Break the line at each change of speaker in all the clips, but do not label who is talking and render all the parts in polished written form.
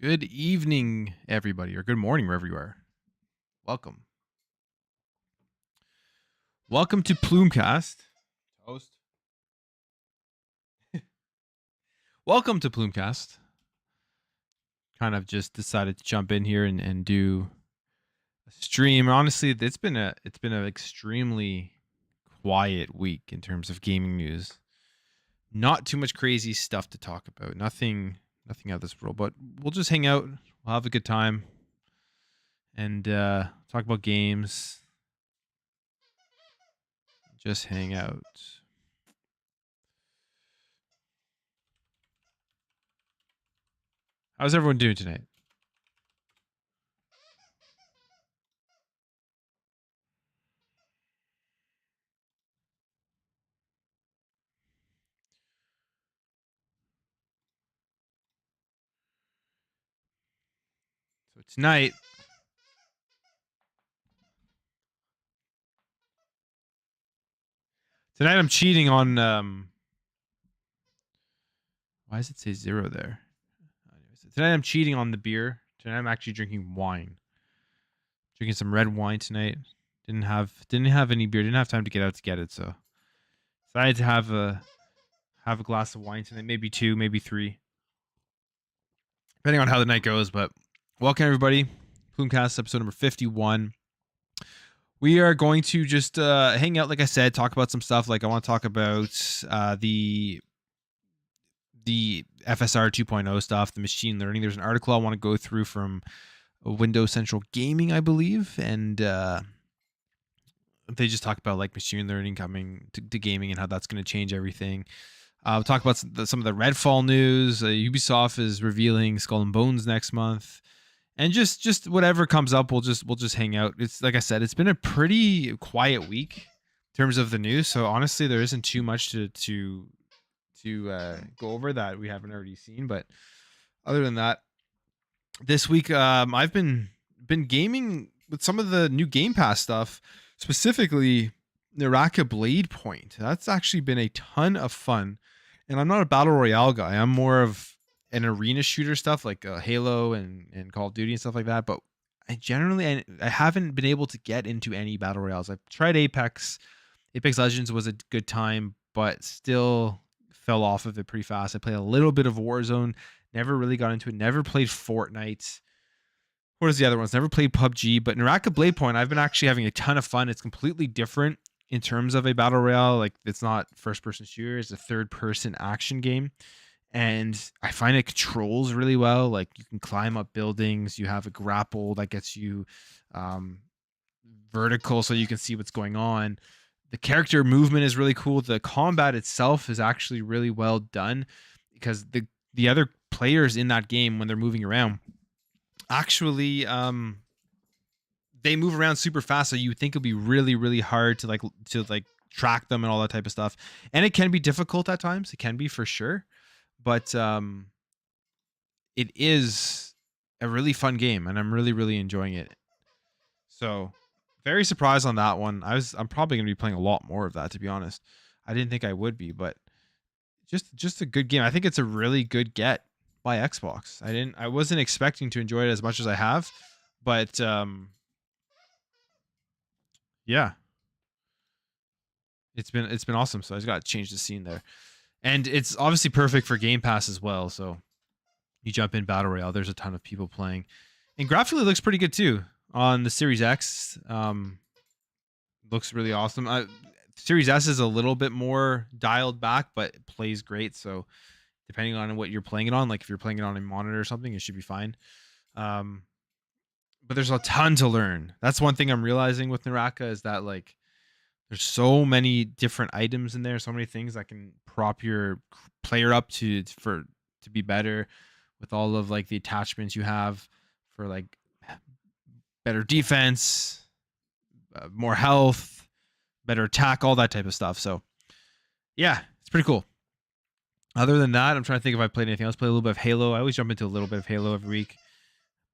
Good evening, everybody, or good morning, wherever you are. Welcome. Welcome to Plumecast. Host. Welcome to Plumecast. Kind of just decided to jump in here and do a stream. Honestly, it's been an extremely quiet week in terms of gaming news. Not too much crazy stuff to talk about. Nothing out of this world, but we'll just hang out. We'll have a good time and talk about games. Just hang out. How's everyone doing tonight? So tonight I'm cheating on why does it say 0 there? Tonight I'm cheating on the beer. Tonight I'm actually drinking wine. Drinking some red wine tonight. Didn't have any beer. Didn't have time to get out to get it, so decided to have a glass of wine tonight, maybe 2, maybe 3. Depending on how the night goes, but welcome everybody. Plumecast episode number 51. We are going to just hang out, like I said, talk about some stuff. Like I want to talk about the FSR 2.0 stuff, the machine learning. There's an article I want to go through from Windows Central Gaming, I believe, and they just talk about like machine learning coming to gaming and how that's going to change everything. We'll talk about some of the Redfall news. Ubisoft is revealing Skull and Bones next month, and just whatever comes up, we'll just hang out. It's like I said, it's been a pretty quiet week in terms of the news. So honestly, there isn't too much to go over that we haven't already seen. But other than that, this week I've been gaming with some of the new Game Pass stuff, specifically Naraka Blade Point. That's actually been a ton of fun. And I'm not a battle royale guy. I'm more of an arena shooter stuff like Halo and Call of Duty and stuff like that. But I haven't been able to get into any battle royales. I've tried Apex. Apex Legends was a good time, but still fell off of it pretty fast. I played a little bit of Warzone. Never really got into it. Never played Fortnite. What is the other ones? Never played PUBG. But Naraka Blade Point, I've been actually having a ton of fun. It's completely different in terms of a battle royale. Like it's not first person shooter, it's a third person action game. And I find it controls really well. Like you can climb up buildings, you have a grapple that gets you vertical so you can see what's going on. The character movement is really cool. The combat itself is actually really well done because the other players in that game, when they're moving around, actually they move around super fast, so you would think it'd be really hard to like track them and all that type of stuff. And it can be difficult at times. It can be, for sure, but it is a really fun game, and I'm really enjoying it. So very surprised on that one. I'm probably gonna be playing a lot more of that, to be honest. I didn't think I would be, but just a good game. I think it's a really good get by Xbox. I wasn't expecting to enjoy it as much as I have, but yeah, it's been awesome. So I just got to change the scene there, and it's obviously perfect for Game Pass as well. So you jump in Battle Royale, there's a ton of people playing, and graphically it looks pretty good too on the Series X. Looks really awesome. Series S is a little bit more dialed back, but it plays great. So depending on what you're playing it on, like if you're playing it on a monitor or something, it should be fine. But there's a ton to learn. That's one thing I'm realizing with Naraka is that like there's so many different items in there, so many things that can prop your player up to be better with all of like the attachments you have for like better defense, more health, better attack, all that type of stuff. So yeah, it's pretty cool. Other than that, I'm trying to think if I played anything else. Play a little bit of Halo. I always jump into a little bit of Halo every week,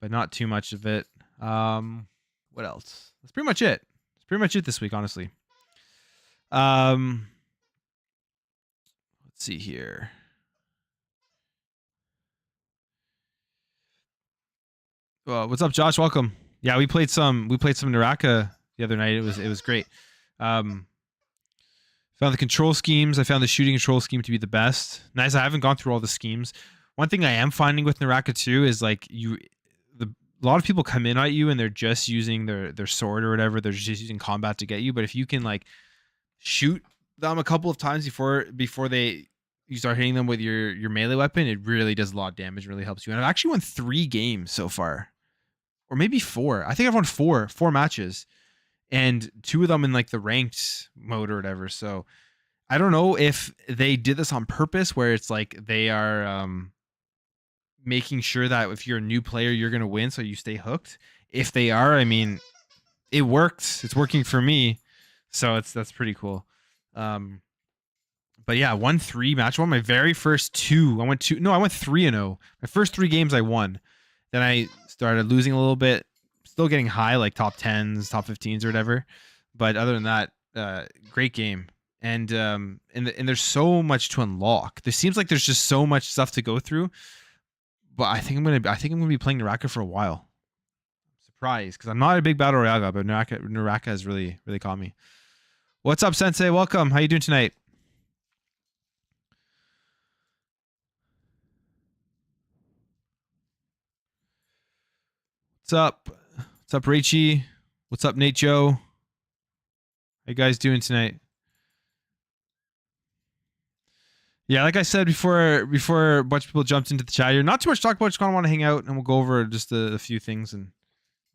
but not too much of it. What else? That's pretty much it. It's pretty much it this week, honestly. Let's see here. What's up, Josh? Welcome. Yeah, we played some Naraka the other night. It was great. Um, Found the control schemes. I found the shooting control scheme to be the best. Nice. I haven't gone through all the schemes. One thing I am finding with Naraka 2 is like a lot of people come in at you and they're just using their sword or whatever. They're just using combat to get you. But if you can like shoot them a couple of times before you start hitting them with your melee weapon, it really does a lot of damage. Really helps you. And I've actually won 3 games so far, or maybe 4. I think I've won four matches, and 2 of them in like the ranked mode or whatever. So I don't know if they did this on purpose, where it's like they are making sure that if you're a new player, you're gonna win, so you stay hooked. If they are, I mean, it worked. It's working for me, so that's pretty cool. But yeah, 1-3 match. Won my very first 2. I went 3-0. My first 3 games I won. Then I started losing a little bit. Still getting high, like top 10s, top 15s or whatever. But other than that, great game. And there's so much to unlock. There seems like there's just so much stuff to go through. But I think I'm gonna be playing Naraka for a while. Surprised, because I'm not a big battle royale guy, but Naraka has really caught me. What's up, Sensei? Welcome. How you doing tonight? What's up? What's up, Rachie? What's up, Nate Joe? How you guys doing tonight? Yeah, like I said before a bunch of people jumped into the chat here, not too much to talk about. Just kind of want to hang out, and we'll go over just a few things, and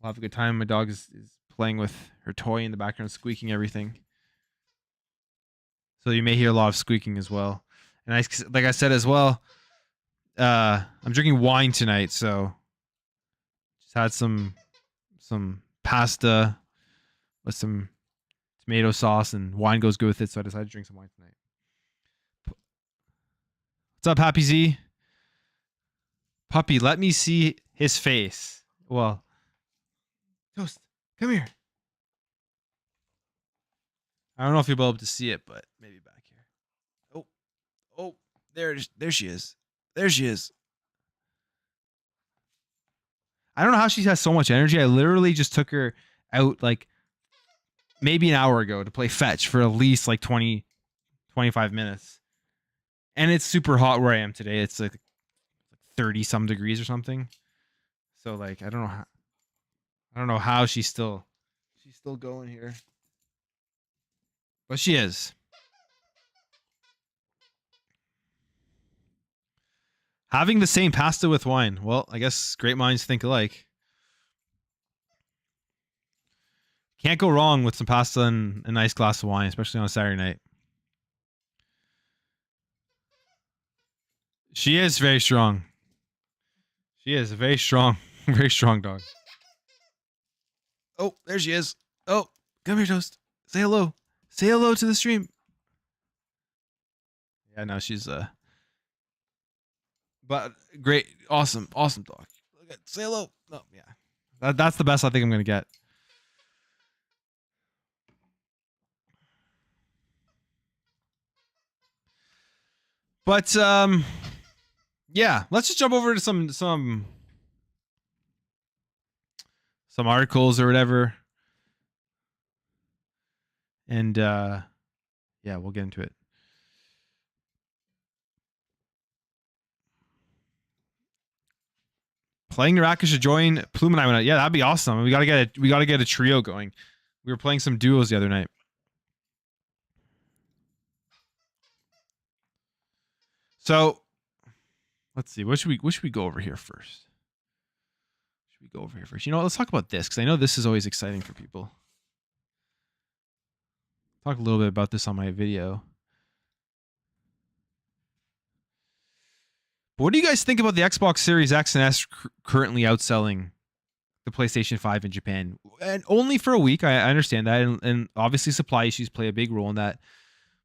we'll have a good time. My dog is playing with her toy in the background, squeaking everything. So you may hear a lot of squeaking as well. And like I said as well, I'm drinking wine tonight, so just had some pasta with some tomato sauce, and wine goes good with it, so I decided to drink some wine tonight. What's up, Happy Z? Puppy, let me see his face. Well, Toast, come here. I don't know if you'll be able to see it, but maybe back here. Oh, there she is. There she is. I don't know how she has so much energy. I literally just took her out like maybe an hour ago to play fetch for at least like 20, 25 minutes. And it's super hot where I am today. It's like 30 some degrees or something. So like I don't know how she's still going here. But she is. Having the same pasta with wine. Well, I guess great minds think alike. Can't go wrong with some pasta and a nice glass of wine, especially on a Saturday night. She is very strong. She is a very strong dog. Oh, there she is. Oh, come here, Toast. Say hello. Say hello to the stream. Yeah, no, she's but great, awesome dog. Look at, say hello. No, yeah. That's the best I think I'm gonna get. But yeah, let's just jump over to some articles or whatever. And yeah, we'll get into it. Playing Naraka should join Plume and I went out. Yeah, that'd be awesome. We gotta get a trio going. We were playing some duos the other night. So let's see. What should we go over here first? You know what? Let's talk about this, because I know this is always exciting for people. Talk a little bit about this on my video. But what do you guys think about the Xbox Series X and S currently outselling the PlayStation 5 in Japan? And only for a week. I understand that. And obviously supply issues play a big role in that.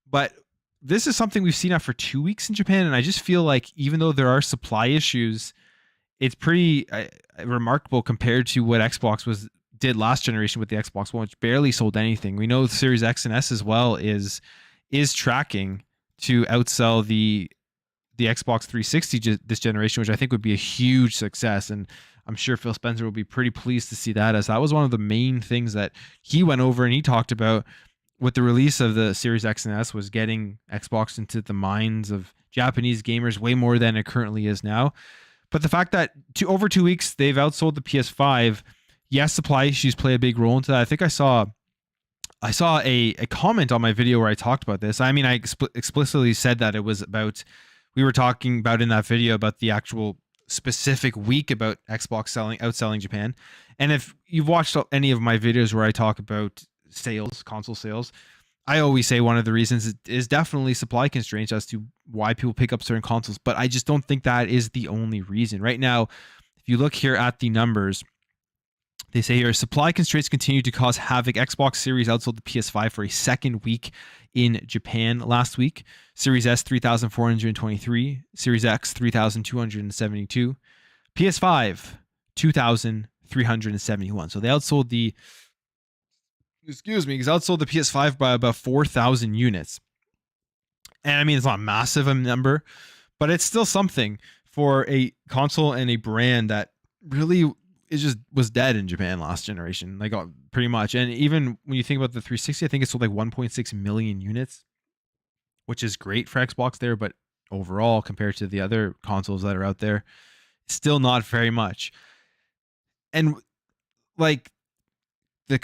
But this is something we've seen now for 2 weeks in Japan. And I just feel like even though there are supply issues, it's pretty remarkable compared to what Xbox did last generation with the Xbox One, which barely sold anything. We know the Series X and S as well is tracking to outsell the Xbox 360 this generation, which I think would be a huge success. And I'm sure Phil Spencer will be pretty pleased to see that, as that was one of the main things that he went over and he talked about with the release of the Series X and S, was getting Xbox into the minds of Japanese gamers way more than it currently is now. But the fact that over 2 weeks they've outsold the PS5, yes, supply issues play a big role into that. I think I saw a comment on my video where I talked about this. I mean, I explicitly said that it was about, we were talking about in that video about the actual specific week about Xbox outselling Japan. And if you've watched any of my videos where I talk about sales, console sales, I always say one of the reasons is definitely supply constraints as to why people pick up certain consoles. But I just don't think that is the only reason. Right now, if you look here at the numbers, they say here, supply constraints continue to cause havoc. Xbox Series outsold the PS5 for a second week in Japan last week. Series S, 3,423. Series X, 3,272. PS5, 2,371. So they outsold the PS5 by about 4,000 units. And I mean, it's not a massive number, but it's still something for a console and a brand that really was dead in Japan last generation, like pretty much. And even when you think about the 360, I think it sold like 1.6 million units, which is great for Xbox there, but overall, compared to the other consoles that are out there, still not very much. And like the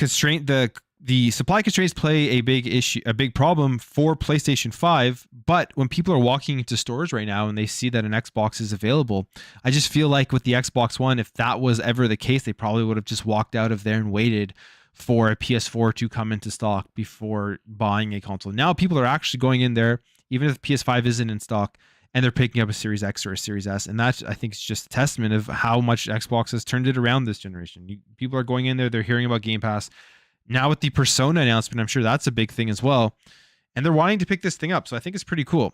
supply constraints play a big problem for PlayStation 5. But when people are walking into stores right now and they see that an Xbox is available, I just feel like with the Xbox One, if that was ever the case, they probably would have just walked out of there and waited for a PS4 to come into stock before buying a console. Now people are actually going in there, even if PS5 isn't in stock, and they're picking up a Series X or a Series S. And that, I think, is just a testament of how much Xbox has turned it around this generation. People are going in there, they're hearing about Game Pass. Now with the Persona announcement, I'm sure that's a big thing as well. And they're wanting to pick this thing up. So I think it's pretty cool.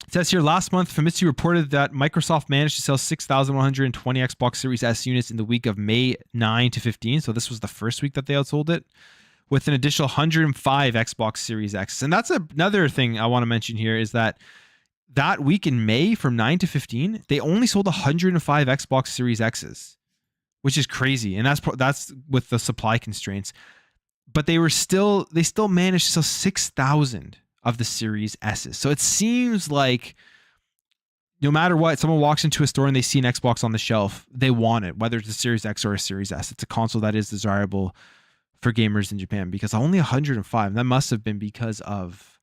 It says here, last month, Famitsu reported that Microsoft managed to sell 6,120 Xbox Series S units in the week of May 9 to 15. So this was the first week that they outsold it, with an additional 105 Xbox Series X. And that's another thing I want to mention here, is that week in May from 9 to 15, they only sold 105 Xbox Series X's, which is crazy. And that's with the supply constraints. But they still managed to sell 6,000 of the Series S's. So it seems like no matter what, someone walks into a store and they see an Xbox on the shelf, they want it, whether it's a Series X or a Series S. It's a console that is desirable for gamers in Japan, because only 105. That must have been because of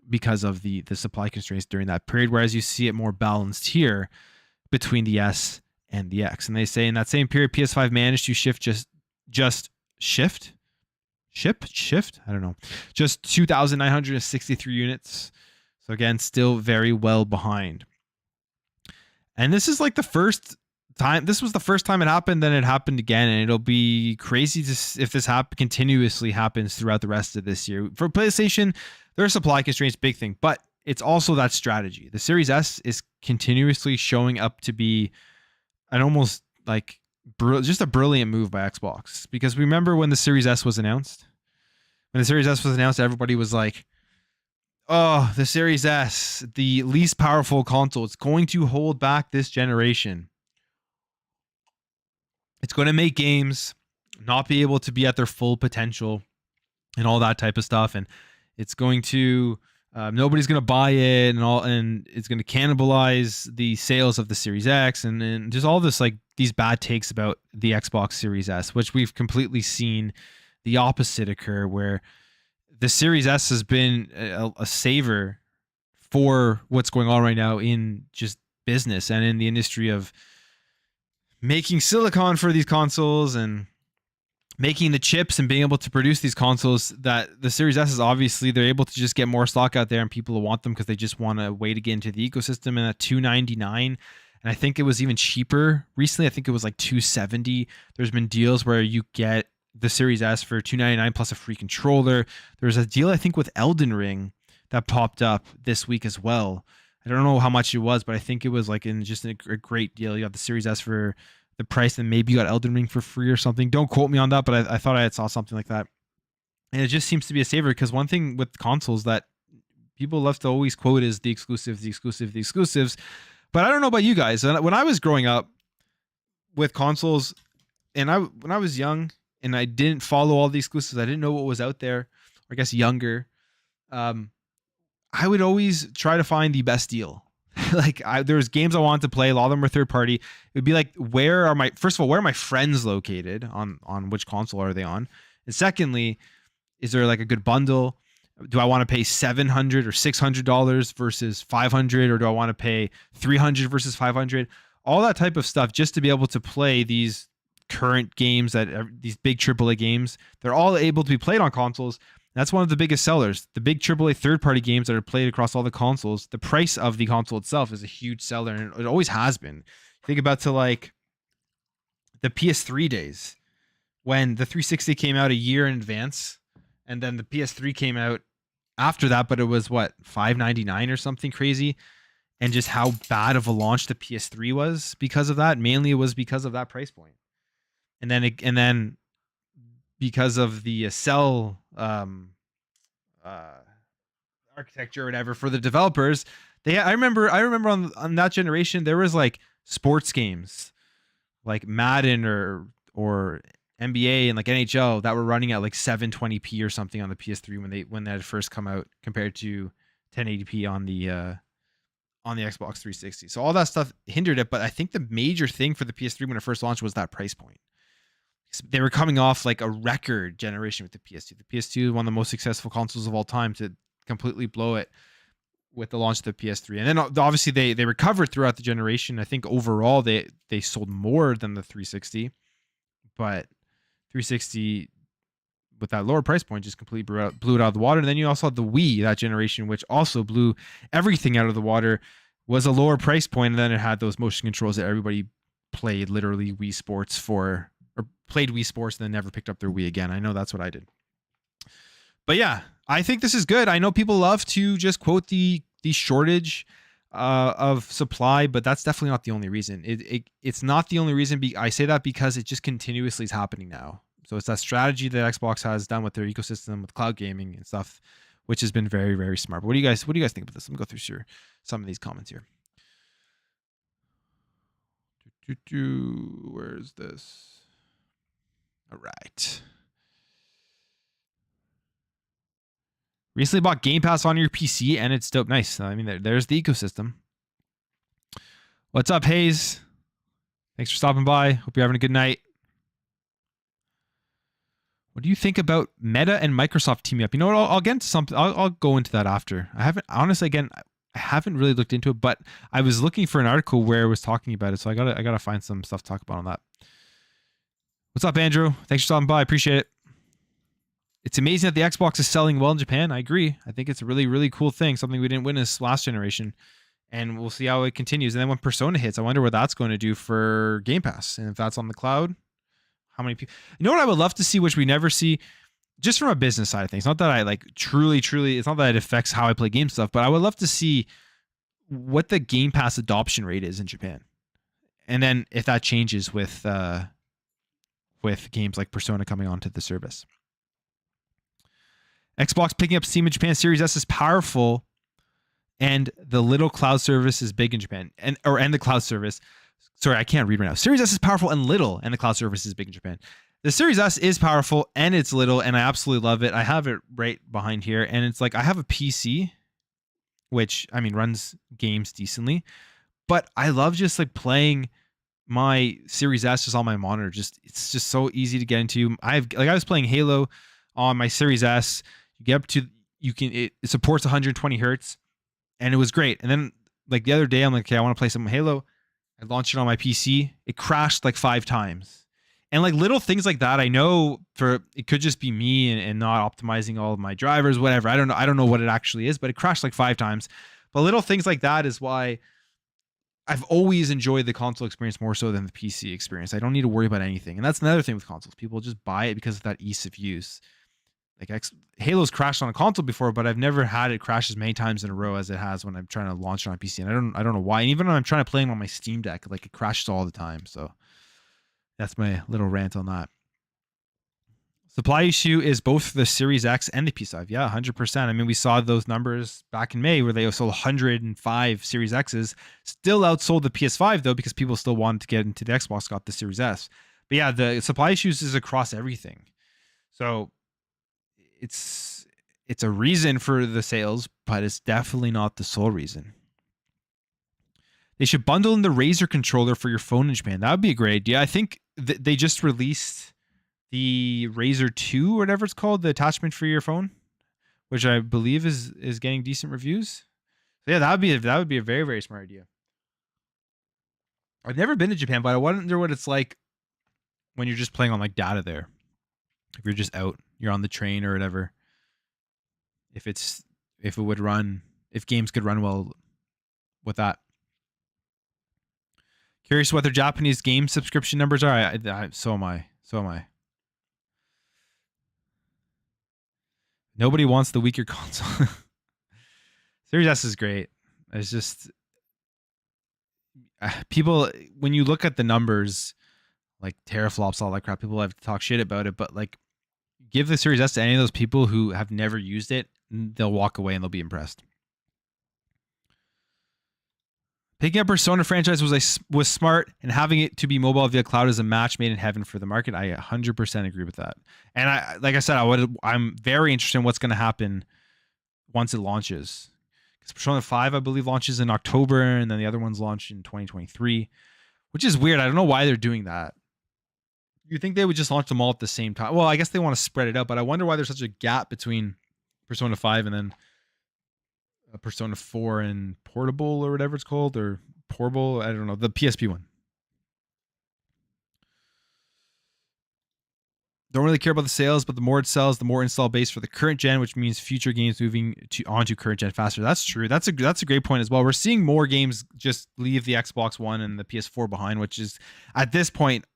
the supply constraints during that period, whereas you see it more balanced here between the S and the X. And they say in that same period, PS5 managed to shift I don't know, just 2,963 units. So again, still very well behind. And this is like the first time. This was the first time it happened, then it happened again, and it'll be crazy if this continuously happens throughout the rest of this year. For PlayStation, there are supply constraints, big thing, but it's also that strategy. The Series S is continuously showing up to be an almost like just a brilliant move by Xbox. Because remember when the Series S was announced? When the Series S was announced, everybody was like, oh, the Series S, the least powerful console. It's going to hold back this generation. It's going to make games not be able to be at their full potential and all that type of stuff. And it's going to, nobody's going to buy it and it's going to cannibalize the sales of the Series X. And just all this, like these bad takes about the Xbox Series S, which we've completely seen the opposite occur, where the Series S has been a saver for what's going on right now in just business and in the industry of making silicon for these consoles and making the chips and being able to produce these consoles. That the Series S is obviously, they're able to just get more stock out there and people will want them because they just want a way to get into the ecosystem. And at $299, and I think it was even cheaper recently, I think it was like $270. There's been deals where you get the Series S for $299 plus a free controller. There's a deal, I think, with Elden Ring that popped up this week as well. I don't know how much it was, but I think it was like in just a great deal. You got the Series S for the price, and maybe you got Elden Ring for free or something. Don't quote me on that, but I thought I saw something like that. And it just seems to be a saver, because one thing with consoles that people love to always quote is the exclusives. But I don't know about you guys. When I was growing up, with consoles, and when I was young and I didn't follow all the exclusives, I didn't know what was out there. Or I guess younger. Um, I would always try to find the best deal. Like there was games I wanted to play. A lot of them were third party. It would be like, where are my friends located on which console are they on? And secondly, is there like a good bundle? Do I want to pay $700 or $600 versus $500, or do I want to pay $300 versus $500? All that type of stuff, just to be able to play these current games, these big AAA games. They're all able to be played on consoles. That's one of the biggest sellers. The big AAA third-party games that are played across all the consoles, the price of the console itself is a huge seller, and it always has been. Think about to like the PS3 days, when the 360 came out a year in advance, and then the PS3 came out after that, but it was what, $599 or something crazy, and just how bad of a launch the PS3 was because of that. Mainly, it was because of that price point, and then because of the cell architecture or whatever for the developers. I remember on that generation, there was like sports games like Madden or NBA and like NHL that were running at like 720p or something on the PS3 when they had first come out, compared to 1080p on the Xbox 360. So all that stuff hindered it, but I think the major thing for the PS3 when it first launched was that price point. They were coming off like a record generation with the PS2. The PS2 is one of the most successful consoles of all time to completely blow it with the launch of the PS3. And then obviously they recovered throughout the generation. I think overall they sold more than the 360, but 360 with that lower price point just completely blew it out of the water. And then you also had the Wii, that generation, which also blew everything out of the water, was a lower price point, and then it had those motion controls that everybody played literally Wii Sports for, or played Wii Sports and then never picked up their Wii again. I know that's what I did. But yeah, I think this is good. I know people love to just quote the shortage of supply, but that's definitely not the only reason. It's not the only reason. I say that because it just continuously is happening now. So it's that strategy that Xbox has done with their ecosystem, with cloud gaming and stuff, which has been very, very smart. But what do you guys think about this? Let me go through some of these comments here. Where's this? All right. Recently bought Game Pass on your PC and it's dope. Nice. I mean, there's the ecosystem. What's up, Hayes? Thanks for stopping by. Hope you're having a good night. What do you think about Meta and Microsoft teaming up? You know what? I'll get into something. I'll go into that after. I haven't really looked into it, but I was looking for an article where it was talking about it, so I gotta find some stuff to talk about on that. What's up, Andrew? Thanks for stopping by. I appreciate it. It's amazing that the Xbox is selling well in Japan. I agree. I think it's a really, really cool thing. Something we didn't witness last generation. And we'll see how it continues. And then when Persona hits, I wonder what that's going to do for Game Pass. And if that's on the cloud, how many people... You know what I would love to see, which we never see, just from a business side of things. Not that I like truly, it's not that it affects how I play game stuff, but I would love to see what the Game Pass adoption rate is in Japan. And then if that changes with games like Persona coming onto the service. Xbox picking up Steam in Japan. Series S is powerful, and the little cloud service is big in Japan. And the cloud service. Sorry, I can't read right now. Series S is powerful and little, and the cloud service is big in Japan. The Series S is powerful and it's little, and I absolutely love it. I have it right behind here, and it's like I have a PC, which I mean runs games decently, but I love just like playing my Series S just on my monitor. It's just so easy to get into. I was playing Halo on my Series S. You get up to it supports 120 hertz, and it was great. And then like the other day, I'm like, okay, I want to play some Halo. I launched it on my PC. It crashed like 5 times, and like little things like that. I know it could just be me and not optimizing all of my drivers, whatever. I don't know what it actually is, but it crashed like 5 times. But little things like that is why I've always enjoyed the console experience more so than the PC experience. I don't need to worry about anything, and that's another thing with consoles. People just buy it because of that ease of use. Like Halo's crashed on a console before, but I've never had it crash as many times in a row as it has when I'm trying to launch it on a PC. And I don't know why. And even when I'm trying to play them on my Steam Deck, like it crashes all the time. So that's my little rant on that. Supply issue is both the Series X and the PS5. Yeah, 100%. I mean, we saw those numbers back in May where they sold 105 Series X's. Still outsold the PS5 though, because people still wanted to get into the Xbox, got the Series S. But yeah, the supply issues is across everything. So it's a reason for the sales, but it's definitely not the sole reason. They should bundle in the Razer controller for your phone in Japan. That would be a great idea. I think they just released the Razer 2 or whatever it's called, the attachment for your phone, which I believe is getting decent reviews. So yeah, that would be a very, very smart idea. I've never been to Japan, but I wonder what it's like when you're just playing on like data there. If you're just out, you're on the train or whatever. If it would run, if games could run well with that. Curious what their Japanese game subscription numbers are. So am I. Nobody wants the weaker console. Series S is great. It's just people, when you look at the numbers, like teraflops, all that crap, people have to talk shit about it. But like, give the Series S to any of those people who have never used it, they'll walk away and they'll be impressed. Picking up Persona franchise was smart, and having it to be mobile via cloud is a match made in heaven for the market. I 100% agree with that. And I'm very interested in what's going to happen once it launches. Because Persona 5, I believe, launches in October, and then the other ones launch in 2023, which is weird. I don't know why they're doing that. You think they would just launch them all at the same time? Well, I guess they want to spread it out, but I wonder why there's such a gap between Persona 5 and then Persona 4 and Portable or whatever it's called, or Portable, I don't know, the PSP one. Don't really care about the sales, but the more it sells, the more install base for the current gen, which means future games moving onto current gen faster. That's true. That's a great point as well. We're seeing more games just leave the Xbox One and the PS4 behind, which is at this point,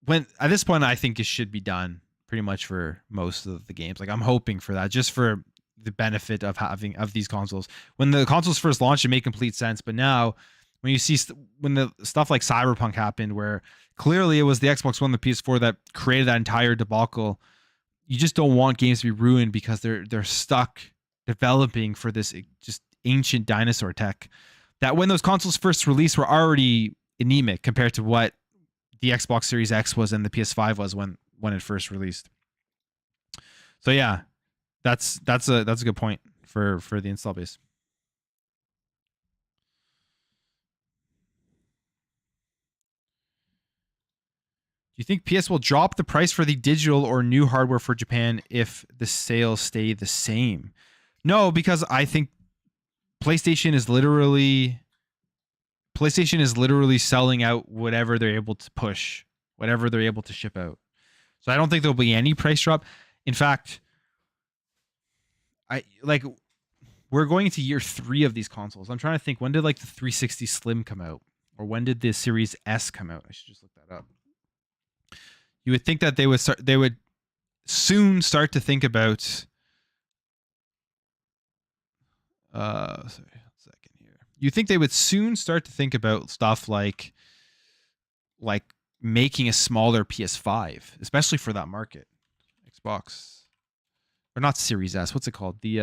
I think it should be done pretty much for most of the games. Like, I'm hoping for that, just for the benefit of having these consoles. When the consoles first launched, it made complete sense, but now when you see when the stuff like Cyberpunk happened, where clearly it was the Xbox One, the PS4 that created that entire debacle, you just don't want games to be ruined because they're stuck developing for this just ancient dinosaur tech that when those consoles first released were already anemic compared to what the Xbox Series X was and the PS5 was when it first released. So yeah, that's a good point for the install base. Do you think PS will drop the price for the digital or new hardware for Japan if the sales stay the same? No, because I think PlayStation is literally selling out whatever they're able to push, whatever they're able to ship out. So I don't think there'll be any price drop. In fact, we're going into year 3 of these consoles. I'm trying to think, when did like the 360 Slim come out, or when did the Series S come out? I should just look that up. You would think that they would soon start to think about sorry, 1 second here. You think they would soon start to think about stuff like making a smaller PS5, especially for that market. Xbox, or not Series S, what's it called? The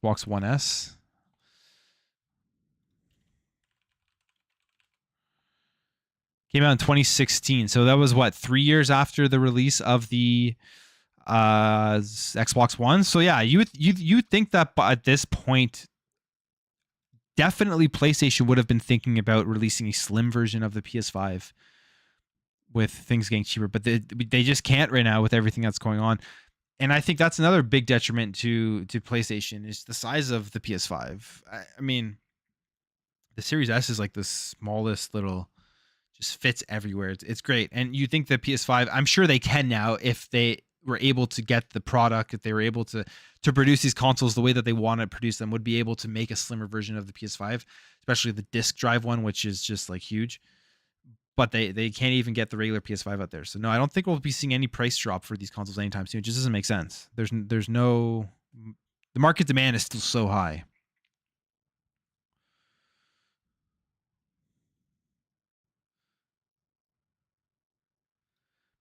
Xbox One S. Came out in 2016. So that was what, 3 years after the release of the Xbox One. So yeah, you think that at this point, definitely PlayStation would have been thinking about releasing a slim version of the PS5 with things getting cheaper, but they just can't right now with everything that's going on. And I think that's another big detriment to PlayStation is the size of the PS5. I mean, the Series S is like the smallest little, just fits everywhere. It's great. And you think the PS5, I'm sure they can now, if they were able to get the product, if they were able to produce these consoles the way that they want to produce them, would be able to make a slimmer version of the PS5, especially the disc drive one, which is just like huge. But they can't even get the regular PS5 out there. So no, I don't think we'll be seeing any price drop for these consoles anytime soon. It just doesn't make sense. There's no, the market demand is still so high.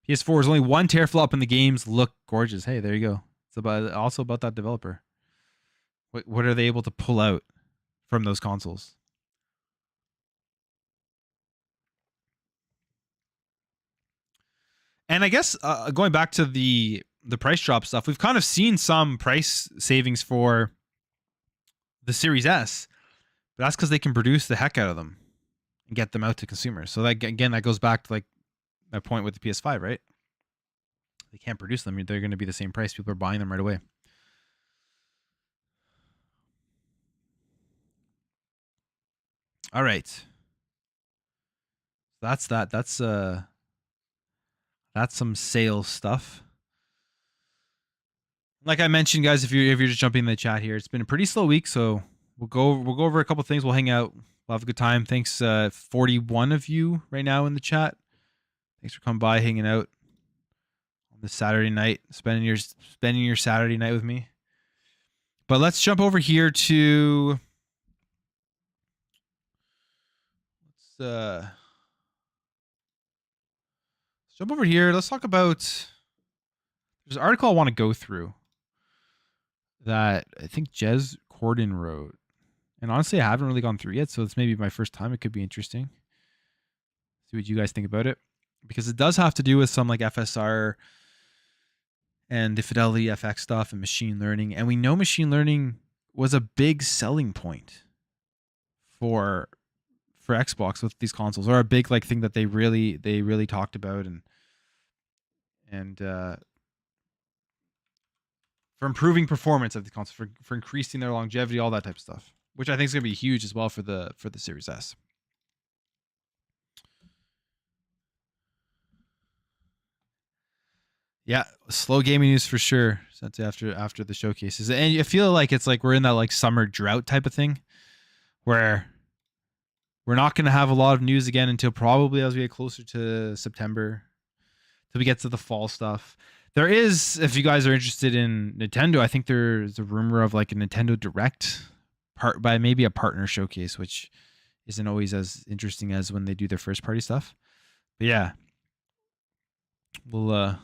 PS4 is only 1 teraflop and the games look gorgeous. Hey, there you go. It's also about that developer. What are they able to pull out from those consoles? And I guess going back to the price drop stuff, we've kind of seen some price savings for the Series S, but that's because they can produce the heck out of them and get them out to consumers. So that again, that goes back to like my point with the PS5, right? They can't produce them; they're going to be the same price. People are buying them right away. All right, that's that. That's some sales stuff. Like I mentioned, guys, if you're just jumping in the chat here, it's been a pretty slow week, so we'll go over a couple things. We'll hang out. We'll have a good time. Thanks, 41 of you right now in the chat. Thanks for coming by, hanging out on this Saturday night, spending your Saturday night with me. But let's jump over here to let's jump over here. Let's talk about. There's an article I want to go through that I think Jez Corden wrote. And honestly, I haven't really gone through yet, so it's maybe my first time. It could be interesting. See what you guys think about it. Because it does have to do with some like FSR and the Fidelity FX stuff and machine learning. And we know machine learning was a big selling point for Xbox with these consoles, or a big like thing that they really talked about and for improving performance of the console, for increasing their longevity, all that type of stuff, which I think is going to be huge as well for the Series S. Yeah, slow gaming news for sure. Since after the showcases, and I feel like it's like we're in that like summer drought type of thing, where we're not going to have a lot of news again until probably as we get closer to September, till we get to the fall stuff. There is, if you guys are interested in Nintendo, I think there's a rumor of like a Nintendo Direct by maybe a partner showcase, which isn't always as interesting as when they do their first party stuff. But yeah, we'll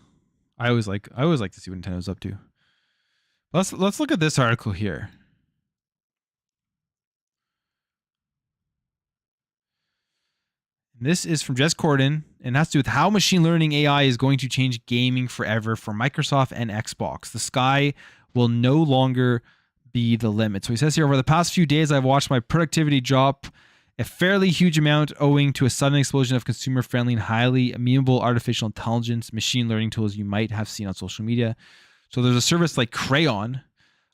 I always like to see what Nintendo's up to. Let's look at this article here. This is from Jez Corden, and has to do with how machine learning AI is going to change gaming forever for Microsoft and Xbox. The sky will no longer be the limit. So he says here, over the past few days, I've watched my productivity drop a fairly huge amount owing to a sudden explosion of consumer-friendly and highly amenable artificial intelligence machine learning tools you might have seen on social media. So there's a service like Crayon,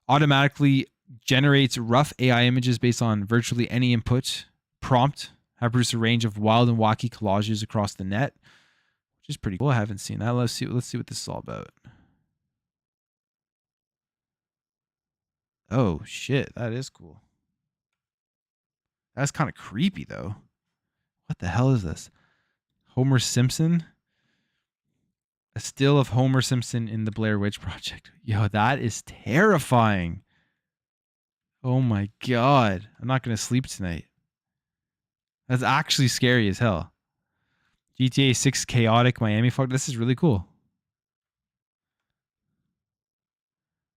automatically generates rough AI images based on virtually any input prompt. Have produced a range of wild and wacky collages across the net, which is pretty cool. I haven't seen that. Let's see what this is all about. Oh shit, that is cool. That's kind of creepy though. What the hell is this? Homer Simpson? A still of Homer Simpson in the Blair Witch Project. Yo, that is terrifying. Oh my god. I'm not going to sleep tonight. That's actually scary as hell. GTA 6 Chaotic Miami Fog. This is really cool.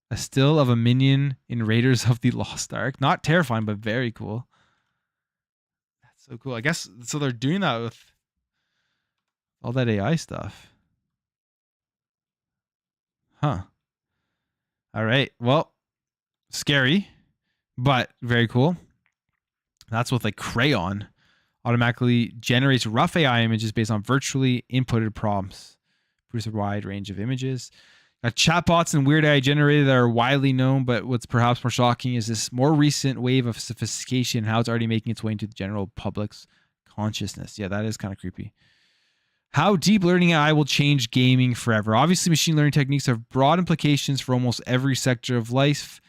A still of a minion in Raiders of the Lost Ark. Not terrifying, but very cool. That's so cool. I guess so they're doing that with all that AI stuff. Huh. All right. Well, scary, but very cool. That's with like Crayon. Automatically generates rough AI images based on virtually inputted prompts. Produce a wide range of images. Got chatbots and weird AI generated that are widely known, but what's perhaps more shocking is this more recent wave of sophistication and how it's already making its way into the general public's consciousness. Yeah, that is kind of creepy. How deep learning AI will change gaming forever. Obviously, machine learning techniques have broad implications for almost every sector of life.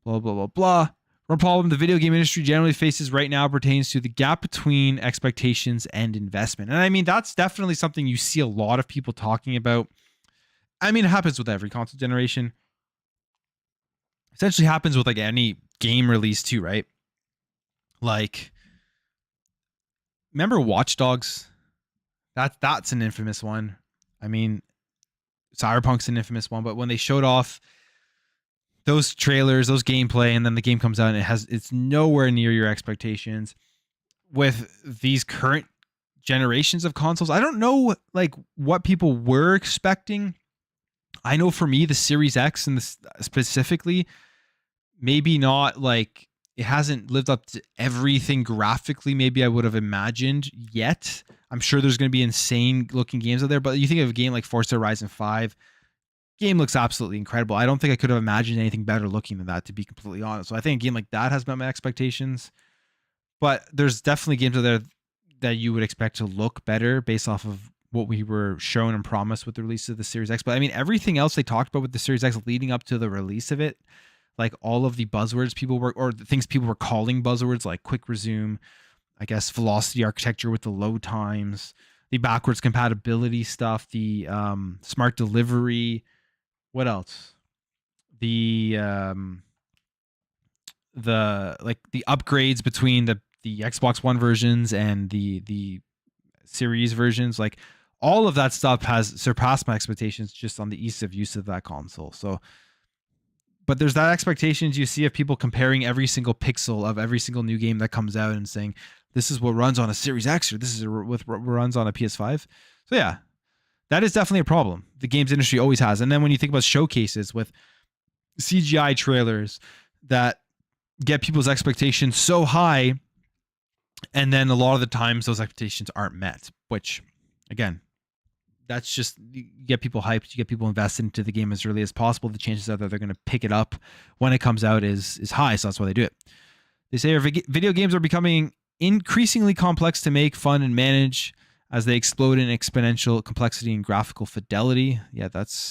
Blah, blah, blah, blah. One problem the video game industry generally faces right now pertains to the gap between expectations and investment. And I mean, that's definitely something you see a lot of people talking about. I mean, it happens with every console generation. Essentially happens with like any game release too, right? Like, remember Watch Dogs? That's an infamous one. I mean, Cyberpunk's an infamous one, but when they showed off those trailers, those gameplay, and then the game comes out and it's nowhere near your expectations. With these current generations of consoles, I don't know like what people were expecting. I know for me, the Series X and specifically, maybe not like it hasn't lived up to everything graphically maybe I would have imagined yet. I'm sure there's going to be insane looking games out there, but you think of a game like Forza Horizon 5, game looks absolutely incredible. I don't think I could have imagined anything better looking than that, to be completely honest. So I think a game like that has met my expectations, but there's definitely games out there that you would expect to look better based off of what we were shown and promised with the release of the Series X. But I mean, everything else they talked about with the Series X leading up to the release of it, like all of the buzzwords people were, or the things people were calling buzzwords, like quick resume, I guess velocity architecture with the load times, the backwards compatibility stuff, the smart delivery. What else? The like the upgrades between the Xbox One versions and the series versions, like all of that stuff has surpassed my expectations just on the ease of use of that console. So, but there's that expectations you see of people comparing every single pixel of every single new game that comes out and saying this is what runs on a Series X or this is what runs on a PS5. So yeah, that is definitely a problem the games industry always has. And then when you think about showcases with CGI trailers that get people's expectations so high, and then a lot of the times those expectations aren't met, which again, that's just, you get people hyped, you get people invested into the game as early as possible. The chances are that they're going to pick it up when it comes out is high, so that's why they do it. They say video games are becoming increasingly complex to make, fun, and manage as they explode in exponential complexity and graphical fidelity. Yeah,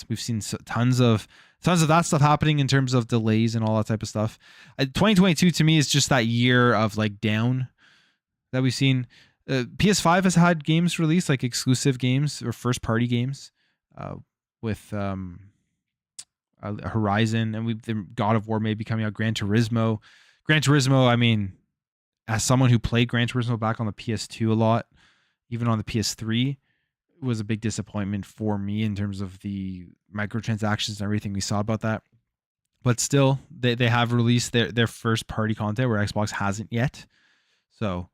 we've seen tons of that stuff happening in terms of delays and all that type of stuff. 2022 to me is just that year of like down that we've seen. PS5 has had games released, like exclusive games or first party games, with Horizon, and God of War may be coming out. Gran Turismo, I mean, as someone who played Gran Turismo back on the PS2 a lot, even on the PS3, it was a big disappointment for me in terms of the microtransactions and everything we saw about that. But still, they have released their first party content where Xbox hasn't yet. So,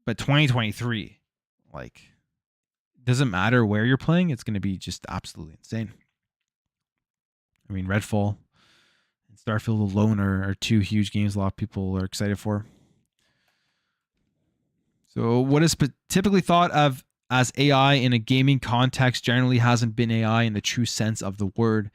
but 2023, like, doesn't matter where you're playing, it's going to be just absolutely insane. I mean, Redfall and Starfield alone are two huge games a lot of people are excited for. So what is typically thought of as AI in a gaming context generally hasn't been AI in the true sense of the word.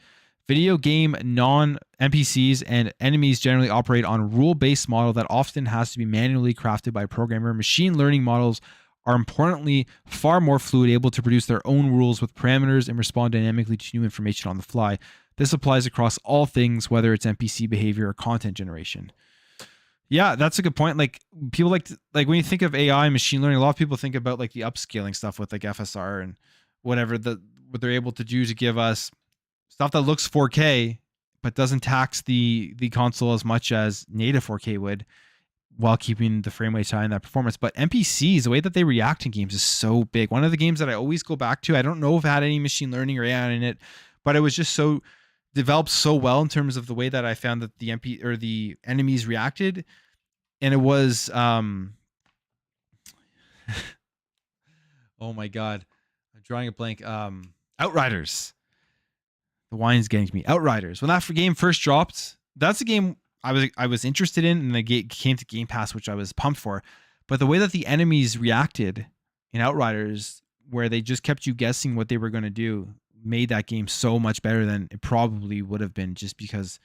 Video game non-NPCs and enemies generally operate on a rule-based model that often has to be manually crafted by a programmer. Machine learning models are importantly far more fluid, able to produce their own rules with parameters and respond dynamically to new information on the fly. This applies across all things, whether it's NPC behavior or content generation. Yeah, that's a good point. Like people like when you think of AI and machine learning, a lot of people think about like the upscaling stuff with like FSR and whatever what they're able to do to give us stuff that looks 4K but doesn't tax the console as much as native 4K would, while keeping the frame rate high and that performance. But NPCs, the way that they react in games is so big. One of the games that I always go back to, I don't know if it had any machine learning or AI in it, but it was just so developed so well in terms of the way that I found that the enemies reacted. And it was oh my god, I'm drawing a blank. Outriders. The wine's getting to me. Outriders. When that game first dropped, that's a game I was interested in, and the game came to Game Pass, which I was pumped for. But the way that the enemies reacted in Outriders, where they just kept you guessing what they were going to do, made that game so much better than it probably would have been, just because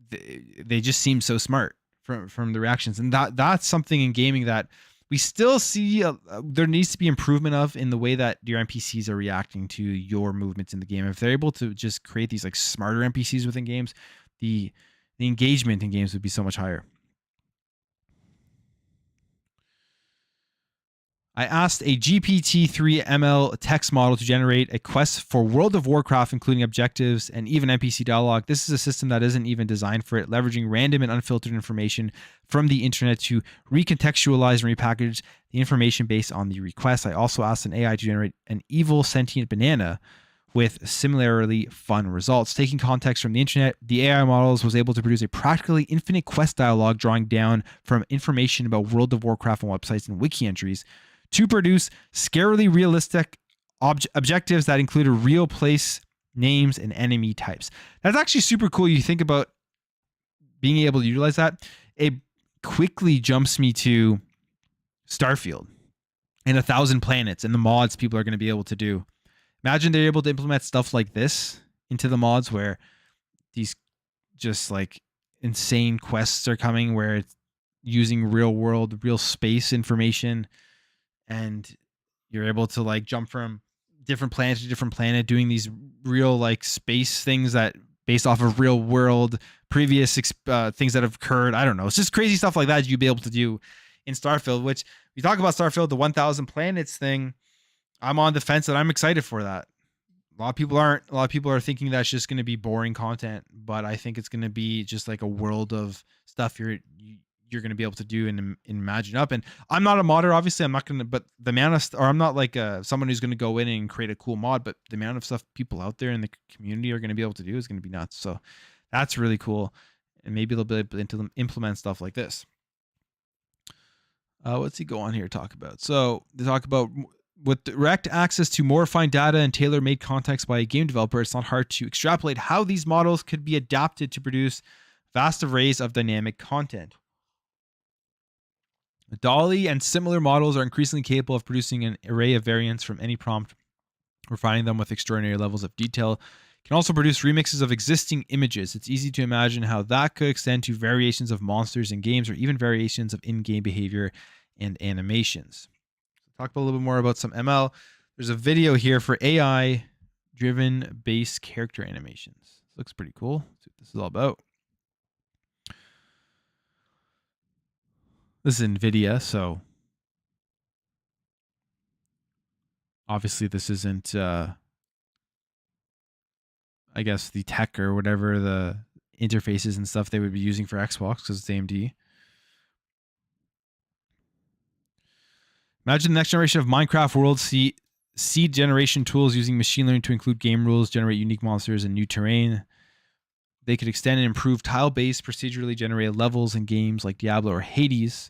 they just seemed so smart from the reactions. And that's something in gaming that we still see there needs to be improvement of, in the way that your NPCs are reacting to your movements in the game. If they're able to just create these like smarter NPCs within games, the engagement in games would be so much higher. I asked a GPT-3 ML text model to generate a quest for World of Warcraft, including objectives and even NPC dialogue. This is a system that isn't even designed for it, leveraging random and unfiltered information from the internet to recontextualize and repackage the information based on the request. I also asked an AI to generate an evil sentient banana with similarly fun results. Taking context from the internet, the AI models was able to produce a practically infinite quest dialogue, drawing down from information about World of Warcraft on websites and wiki entries to produce scarily realistic objectives that included real place names and enemy types. That's actually super cool. You think about being able to utilize that. It quickly jumps me to Starfield and 1,000 planets and the mods people are going to be able to do. Imagine they're able to implement stuff like this into the mods where these just like insane quests are coming where it's using real world, real space information, and you're able to like jump from different planet to different planet doing these real like space things that based off of real world previous things that have occurred. I don't know. It's just crazy stuff like that you'd be able to do in Starfield, which we talk about Starfield, the 1,000 planets thing. I'm on the fence that I'm excited for that. A lot of people aren't. A lot of people are thinking that's just going to be boring content, but I think it's going to be just like a world of stuff you're going to be able to do and imagine up. And I'm not a modder, obviously. I'm not going to, but the amount of, or I'm not like someone who's going to go in and create a cool mod, but the amount of stuff people out there in the community are going to be able to do is going to be nuts. So that's really cool, and maybe they'll be able to implement stuff like this. What's he go on here talk about? So they talk about with direct access to more refined data and tailor-made context by a game developer, it's not hard to extrapolate how these models could be adapted to produce vast arrays of dynamic content. DALL-E and similar models are increasingly capable of producing an array of variants from any prompt, refining them with extraordinary levels of detail. It can also produce remixes of existing images. It's easy to imagine how that could extend to variations of monsters in games or even variations of in-game behavior and animations. Talk a little bit more about some ML. There's a video here for AI driven base character animations. Looks pretty cool. Let's see what this is all about. This is NVIDIA, so obviously this isn't, I guess, the tech or whatever the interfaces and stuff they would be using for Xbox because it's AMD. Imagine the next generation of Minecraft world seed generation tools using machine learning to include game rules, generate unique monsters and new terrain. They could extend and improve tile-based procedurally generated levels in games like Diablo or Hades.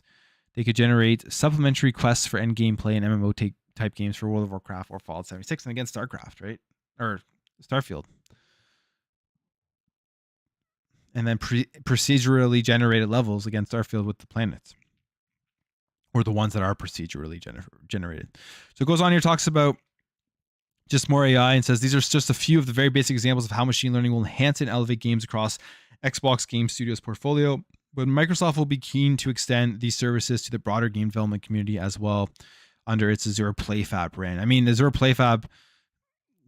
They could generate supplementary quests for end gameplay and MMO type games for World of Warcraft or Fallout 76 and again StarCraft, right? Or Starfield. And then procedurally generated levels against Starfield with the planets. Or the ones that are procedurally generated. So it goes on here, talks about just more AI and says these are just a few of the very basic examples of how machine learning will enhance and elevate games across Xbox Game Studios portfolio. But Microsoft will be keen to extend these services to the broader game development community as well under its Azure PlayFab brand. I mean, Azure PlayFab,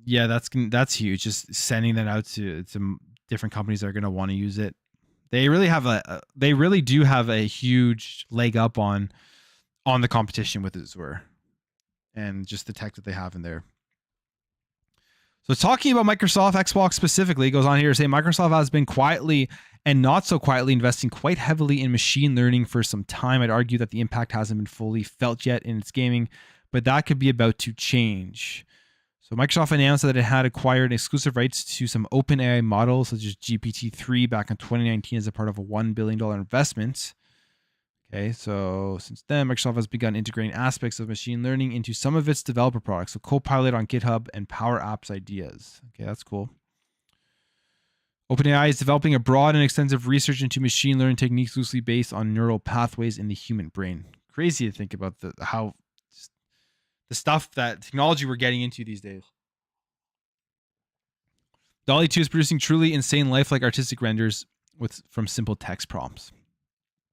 yeah, that's huge. Just sending that out to different companies that are going to want to use it. They really do have a huge leg up on the competition with Azure and just the tech that they have in there. So talking about Microsoft, Xbox specifically, goes on here to say Microsoft has been quietly and not so quietly investing quite heavily in machine learning for some time. I'd argue that the impact hasn't been fully felt yet in its gaming, but that could be about to change. So Microsoft announced that it had acquired exclusive rights to some OpenAI models such as GPT-3 back in 2019 as a part of a $1 billion investment. Okay, so since then, Microsoft has begun integrating aspects of machine learning into some of its developer products. So Copilot on GitHub and Power Apps Ideas. Okay, that's cool. OpenAI is developing a broad and extensive research into machine learning techniques loosely based on neural pathways in the human brain. Crazy to think about how the stuff that technology we're getting into these days. DALL-E 2 is producing truly insane lifelike artistic renders from simple text prompts.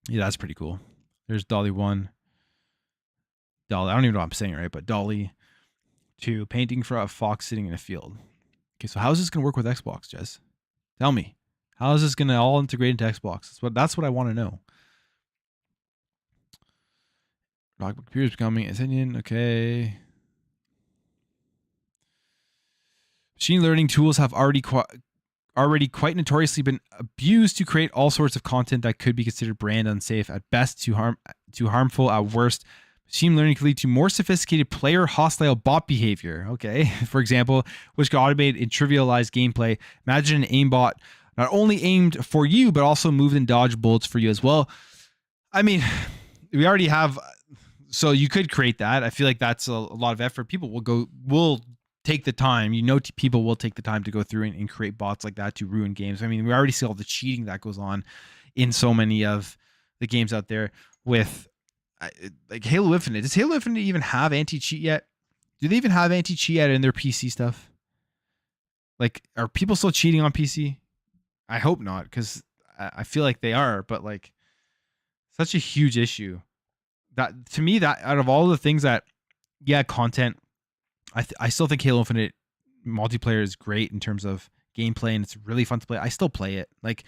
Yeah, that's pretty cool. There's DALL-E 1. DALL-E, I don't even know what I'm saying right, but DALL-E 2, painting for a fox sitting in a field. Okay, so how is this going to work with Xbox, Jez? Tell me. How is this going to all integrate into Xbox? That's what I want to know. Computers becoming Indian. Okay. Machine learning tools have already quite notoriously been abused to create all sorts of content that could be considered brand unsafe at best, to harmful at worst. Machine learning can lead to more sophisticated player hostile bot behavior. Okay, for example, which can automate and trivialize gameplay. Imagine an aimbot not only aimed for you but also moved and dodged bullets for you as well. I mean, we already have, so you could create that. I feel like that's a lot of effort. People will take the time, people will take the time to go through and create bots like that to ruin games. I mean, we already see all the cheating that goes on in so many of the games out there with like Halo Infinite. Does Halo Infinite even have anti-cheat yet? Do they even have anti-cheat yet in their PC stuff? Like, are people still cheating on PC? I hope not, because I feel like they are, but like, such a huge issue. That, to me, that out of all the things that, yeah, content, I still think Halo Infinite multiplayer is great in terms of gameplay, and it's really fun to play. I still play it. Like,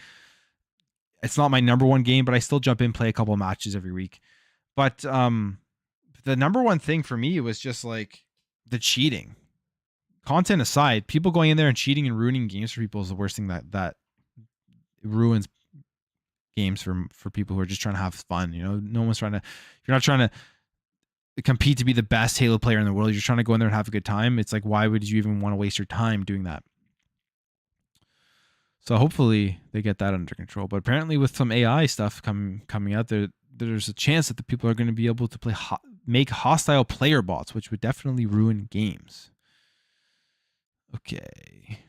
it's not my number one game, but I still jump in, play a couple of matches every week. But the number one thing for me was just like the cheating. Content aside, people going in there and cheating and ruining games for people is the worst thing that ruins games for people who are just trying to have fun. No one's trying to. You're not trying to compete to be the best Halo player in the world. You're trying to go in there and have a good time. It's like, why would you even want to waste your time doing that? So hopefully they get that under control. But apparently with some AI stuff coming out there's a chance that the people are going to be able to make hostile player bots, which would definitely ruin games. Okay.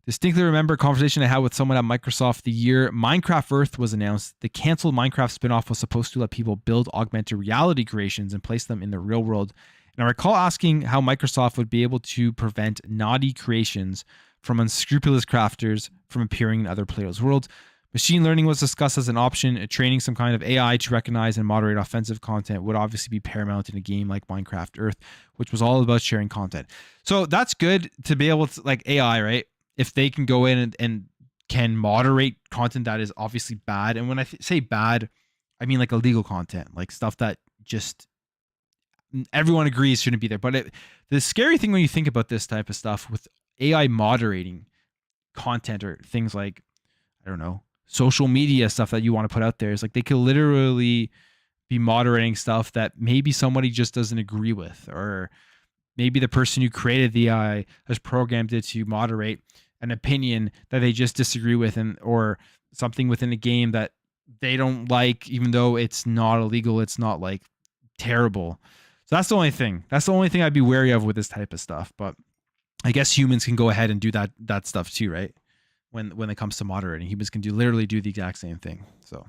Distinctly remember a conversation I had with someone at Microsoft the year Minecraft Earth was announced. The canceled Minecraft spinoff was supposed to let people build augmented reality creations and place them in the real world. And I recall asking how Microsoft would be able to prevent naughty creations from unscrupulous crafters from appearing in other players' worlds. Machine learning was discussed as an option. Training some kind of AI to recognize and moderate offensive content would obviously be paramount in a game like Minecraft Earth, which was all about sharing content. So that's good to be able to, like, AI, right? If they can go in and can moderate content that is obviously bad. And when I say bad, I mean like illegal content, like stuff that just everyone agrees shouldn't be there. But the scary thing when you think about this type of stuff with AI moderating content or things like, I don't know, social media stuff that you want to put out there, is like they could literally be moderating stuff that maybe somebody just doesn't agree with, or maybe the person who created the AI has programmed it to moderate an opinion that they just disagree with, or something within a game that they don't like, even though it's not illegal, it's not like terrible. So that's the only thing. That's the only thing I'd be wary of with this type of stuff. But I guess humans can go ahead and do that stuff too, right? When it comes to moderating, humans can literally do the exact same thing. So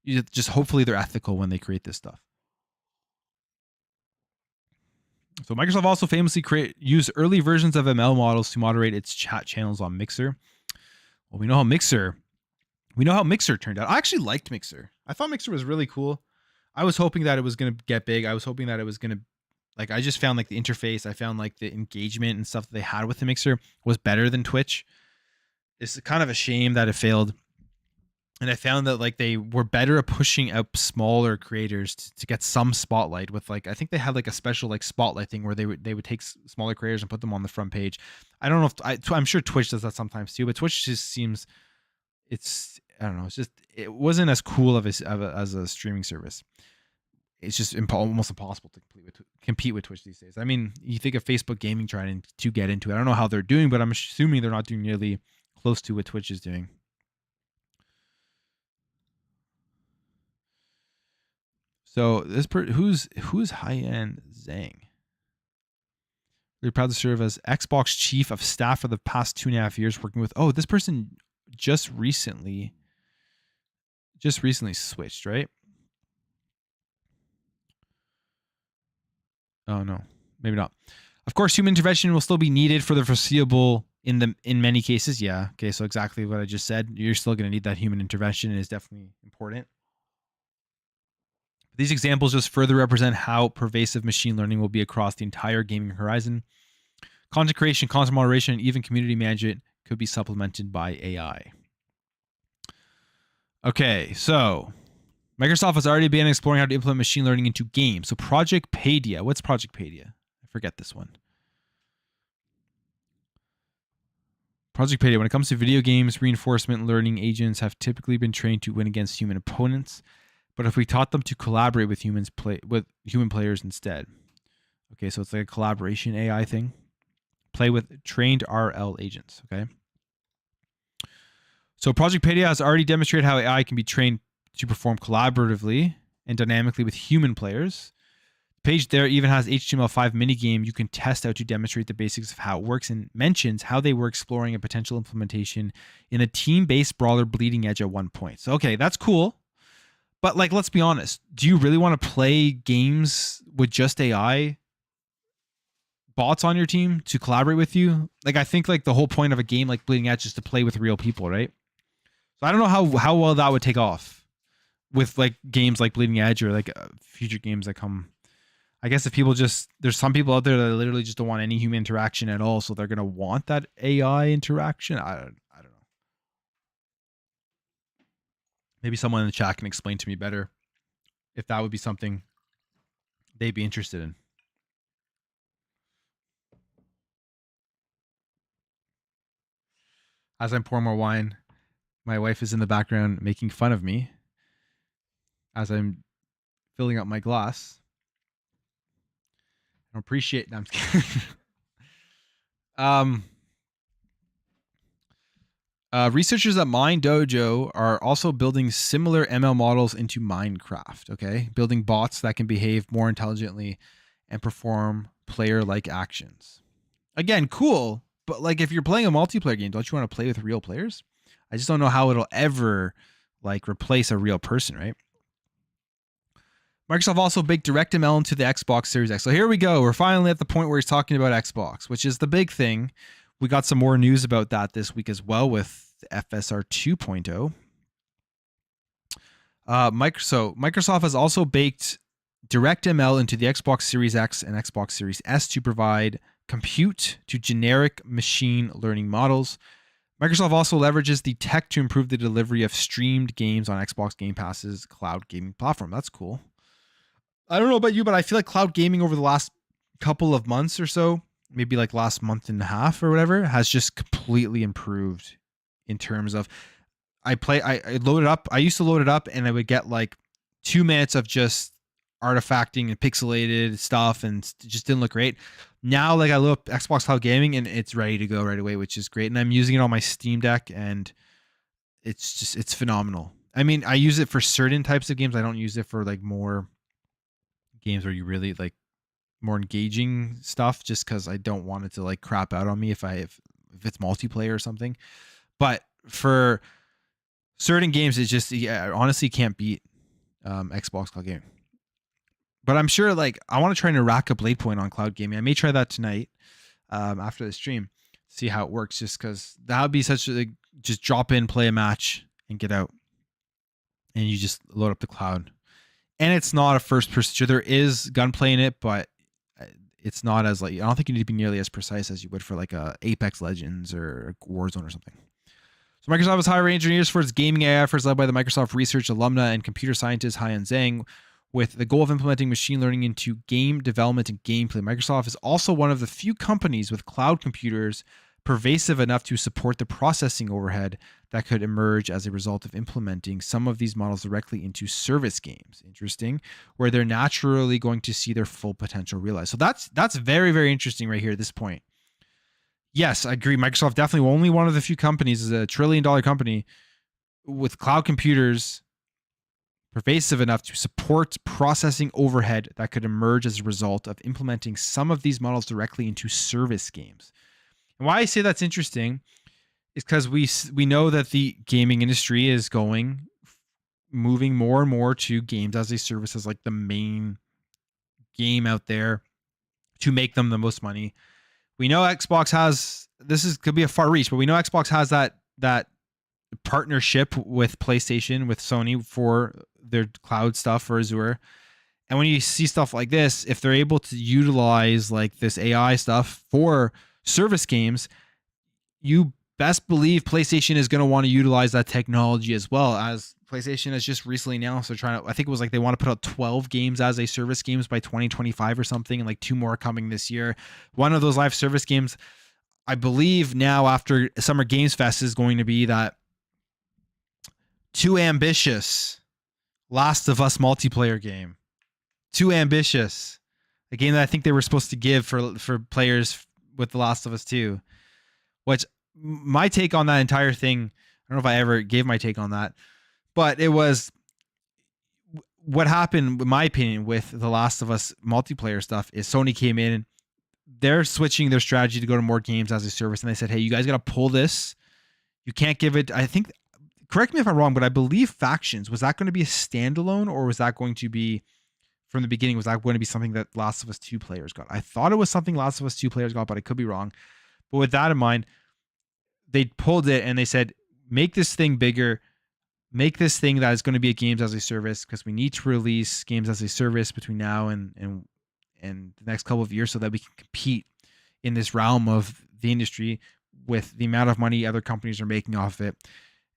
you just hopefully they're ethical when they create this stuff. So Microsoft also famously used early versions of ML models to moderate its chat channels on Mixer. Well, we know how Mixer turned out. I actually liked Mixer. I thought Mixer was really cool. I was hoping that it was going to get big. I was hoping that it was going to, like, I just found like the interface, I found like the engagement and stuff that they had with the Mixer was better than Twitch. It's kind of a shame that it failed. And I found that like they were better at pushing out smaller creators to get some spotlight with, like, I think they had like a special like spotlight thing where they would take smaller creators and put them on the front page. I don't know if I'm sure Twitch does that sometimes too, but Twitch just seems, I don't know, it wasn't as cool as a streaming service. It's just almost impossible to compete with Twitch these days. I mean, you think of Facebook Gaming trying to get into it. I don't know how they're doing, but I'm assuming they're not doing nearly close to what Twitch is doing. So this who's High-End Zhang? We're proud to serve as Xbox Chief of Staff for the past 2.5 years, working with. Oh, this person just recently switched, right? Oh no, maybe not. Of course, human intervention will still be needed for the foreseeable in many cases. Yeah. Okay. So exactly what I just said. You're still going to need that human intervention. It is definitely important. These examples just further represent how pervasive machine learning will be across the entire gaming horizon. Content creation, content moderation, and even community management could be supplemented by AI. Okay, so Microsoft has already been exploring how to implement machine learning into games. So Project Padia. What's Project Padia? I forget this one. Project Padia. When it comes to video games, reinforcement learning agents have typically been trained to win against human opponents. But if we taught them to collaborate with human players instead. Okay, so it's like a collaboration AI thing. Play with trained RL agents. Okay. So Project Padia has already demonstrated how AI can be trained to perform collaboratively and dynamically with human players. The page there even has HTML5 minigame you can test out to demonstrate the basics of how it works, and mentions how they were exploring a potential implementation in a team-based brawler Bleeding Edge at one point. So, okay, that's cool. But like, let's be honest. Do you really want to play games with just AI bots on your team to collaborate with you? Like, I think like the whole point of a game like Bleeding Edge is to play with real people, right? So I don't know how well that would take off with like games like Bleeding Edge or like future games that come. I guess if people there's some people out there that literally just don't want any human interaction at all, so they're gonna want that AI interaction. I don't know. Maybe someone in the chat can explain to me better if that would be something they'd be interested in. As I'm pouring more wine, my wife is in the background making fun of me as I'm filling up my glass. I don't appreciate. No, I'm just kidding. Researchers at Mind Dojo are also building similar ML models into Minecraft. Okay, building bots that can behave more intelligently and perform player-like actions. Again, cool. But like, if you're playing a multiplayer game, don't you want to play with real players? I just don't know how it'll ever like replace a real person, right? Microsoft also baked DirectML into the Xbox Series X. So here we go. We're finally at the point where he's talking about Xbox, which is the big thing. We got some more news about that this week as well with the FSR 2.0. Microsoft has also baked DirectML into the Xbox Series X and Xbox Series S to provide compute to generic machine learning models. Microsoft also leverages the tech to improve the delivery of streamed games on Xbox Game Pass's cloud gaming platform. That's cool. I don't know about you, but I feel like cloud gaming over the last couple of months or so, maybe like last month and a half or whatever, has just completely improved in terms of I load it up. I used to load it up and I would get like 2 minutes of just artifacting and pixelated stuff and it just didn't look great. Now, like I load up Xbox Cloud Gaming and it's ready to go right away, which is great. And I'm using it on my Steam Deck and it's phenomenal. I mean, I use it for certain types of games. I don't use it for like more games where you really like more engaging stuff, just because I don't want it to like crap out on me if it's multiplayer or something. But for certain games, it's just honestly can't beat Xbox Cloud Gaming. But I'm sure like I want to try and rack up Blade Point on cloud gaming. I may try that tonight after the stream, see how it works, just because that would be such a just drop in, play a match, and get out, and you just load up the cloud. And it's not a first person shooter. There is gunplay in it, but it's not as like I don't think you need to be nearly as precise as you would for like a Apex Legends or Warzone or something. So Microsoft is hiring engineers for its gaming AI efforts led by the Microsoft research alumna and computer scientist Haiyan Zhang, with the goal of implementing machine learning into game development and gameplay. Microsoft is also one of the few companies with cloud computers pervasive enough to support the processing overhead that could emerge as a result of implementing some of these models directly into service games. Interesting, where they're naturally going to see their full potential realized. So that's very, very interesting right here at this point. Yes, I agree. Microsoft definitely only one of the few companies, is a $1 trillion company with cloud computers pervasive enough to support processing overhead that could emerge as a result of implementing some of these models directly into service games. And why I say that's interesting is because we know that the gaming industry is moving more and more to games as a service as like the main game out there to make them the most money. We know Xbox has, could be a far reach, but we know Xbox has that partnership with PlayStation, with Sony for their cloud stuff for Azure. And when you see stuff like this, if they're able to utilize like this AI stuff for service games, you best believe PlayStation is going to want to utilize that technology as well, as PlayStation has just recently announced they're trying to, I think it was like they want to put out 12 games as a service games by 2025 or something, and like 2 more coming this year. One of those live service games, I believe now after Summer Games Fest, is going to be that too ambitious Last of Us multiplayer game. Too ambitious. A game that I think they were supposed to give for players with The Last of Us 2. Which, my take on that entire thing, I don't know if I ever gave my take on that, but it was what happened, in my opinion, with The Last of Us multiplayer stuff is Sony came in and they're switching their strategy to go to more games as a service. And they said, hey, you guys got to pull this. You can't give it, I think, correct me if I'm wrong, but I believe Factions, was that going to be a standalone, or was that going to be, from the beginning, was that going to be something that Last of Us 2 players got? I thought it was something Last of Us 2 players got, but I could be wrong. But with that in mind, they pulled it and they said, make this thing bigger, make this thing that is going to be a games as a service, because we need to release games as a service between now and the next couple of years so that we can compete in this realm of the industry with the amount of money other companies are making off of it.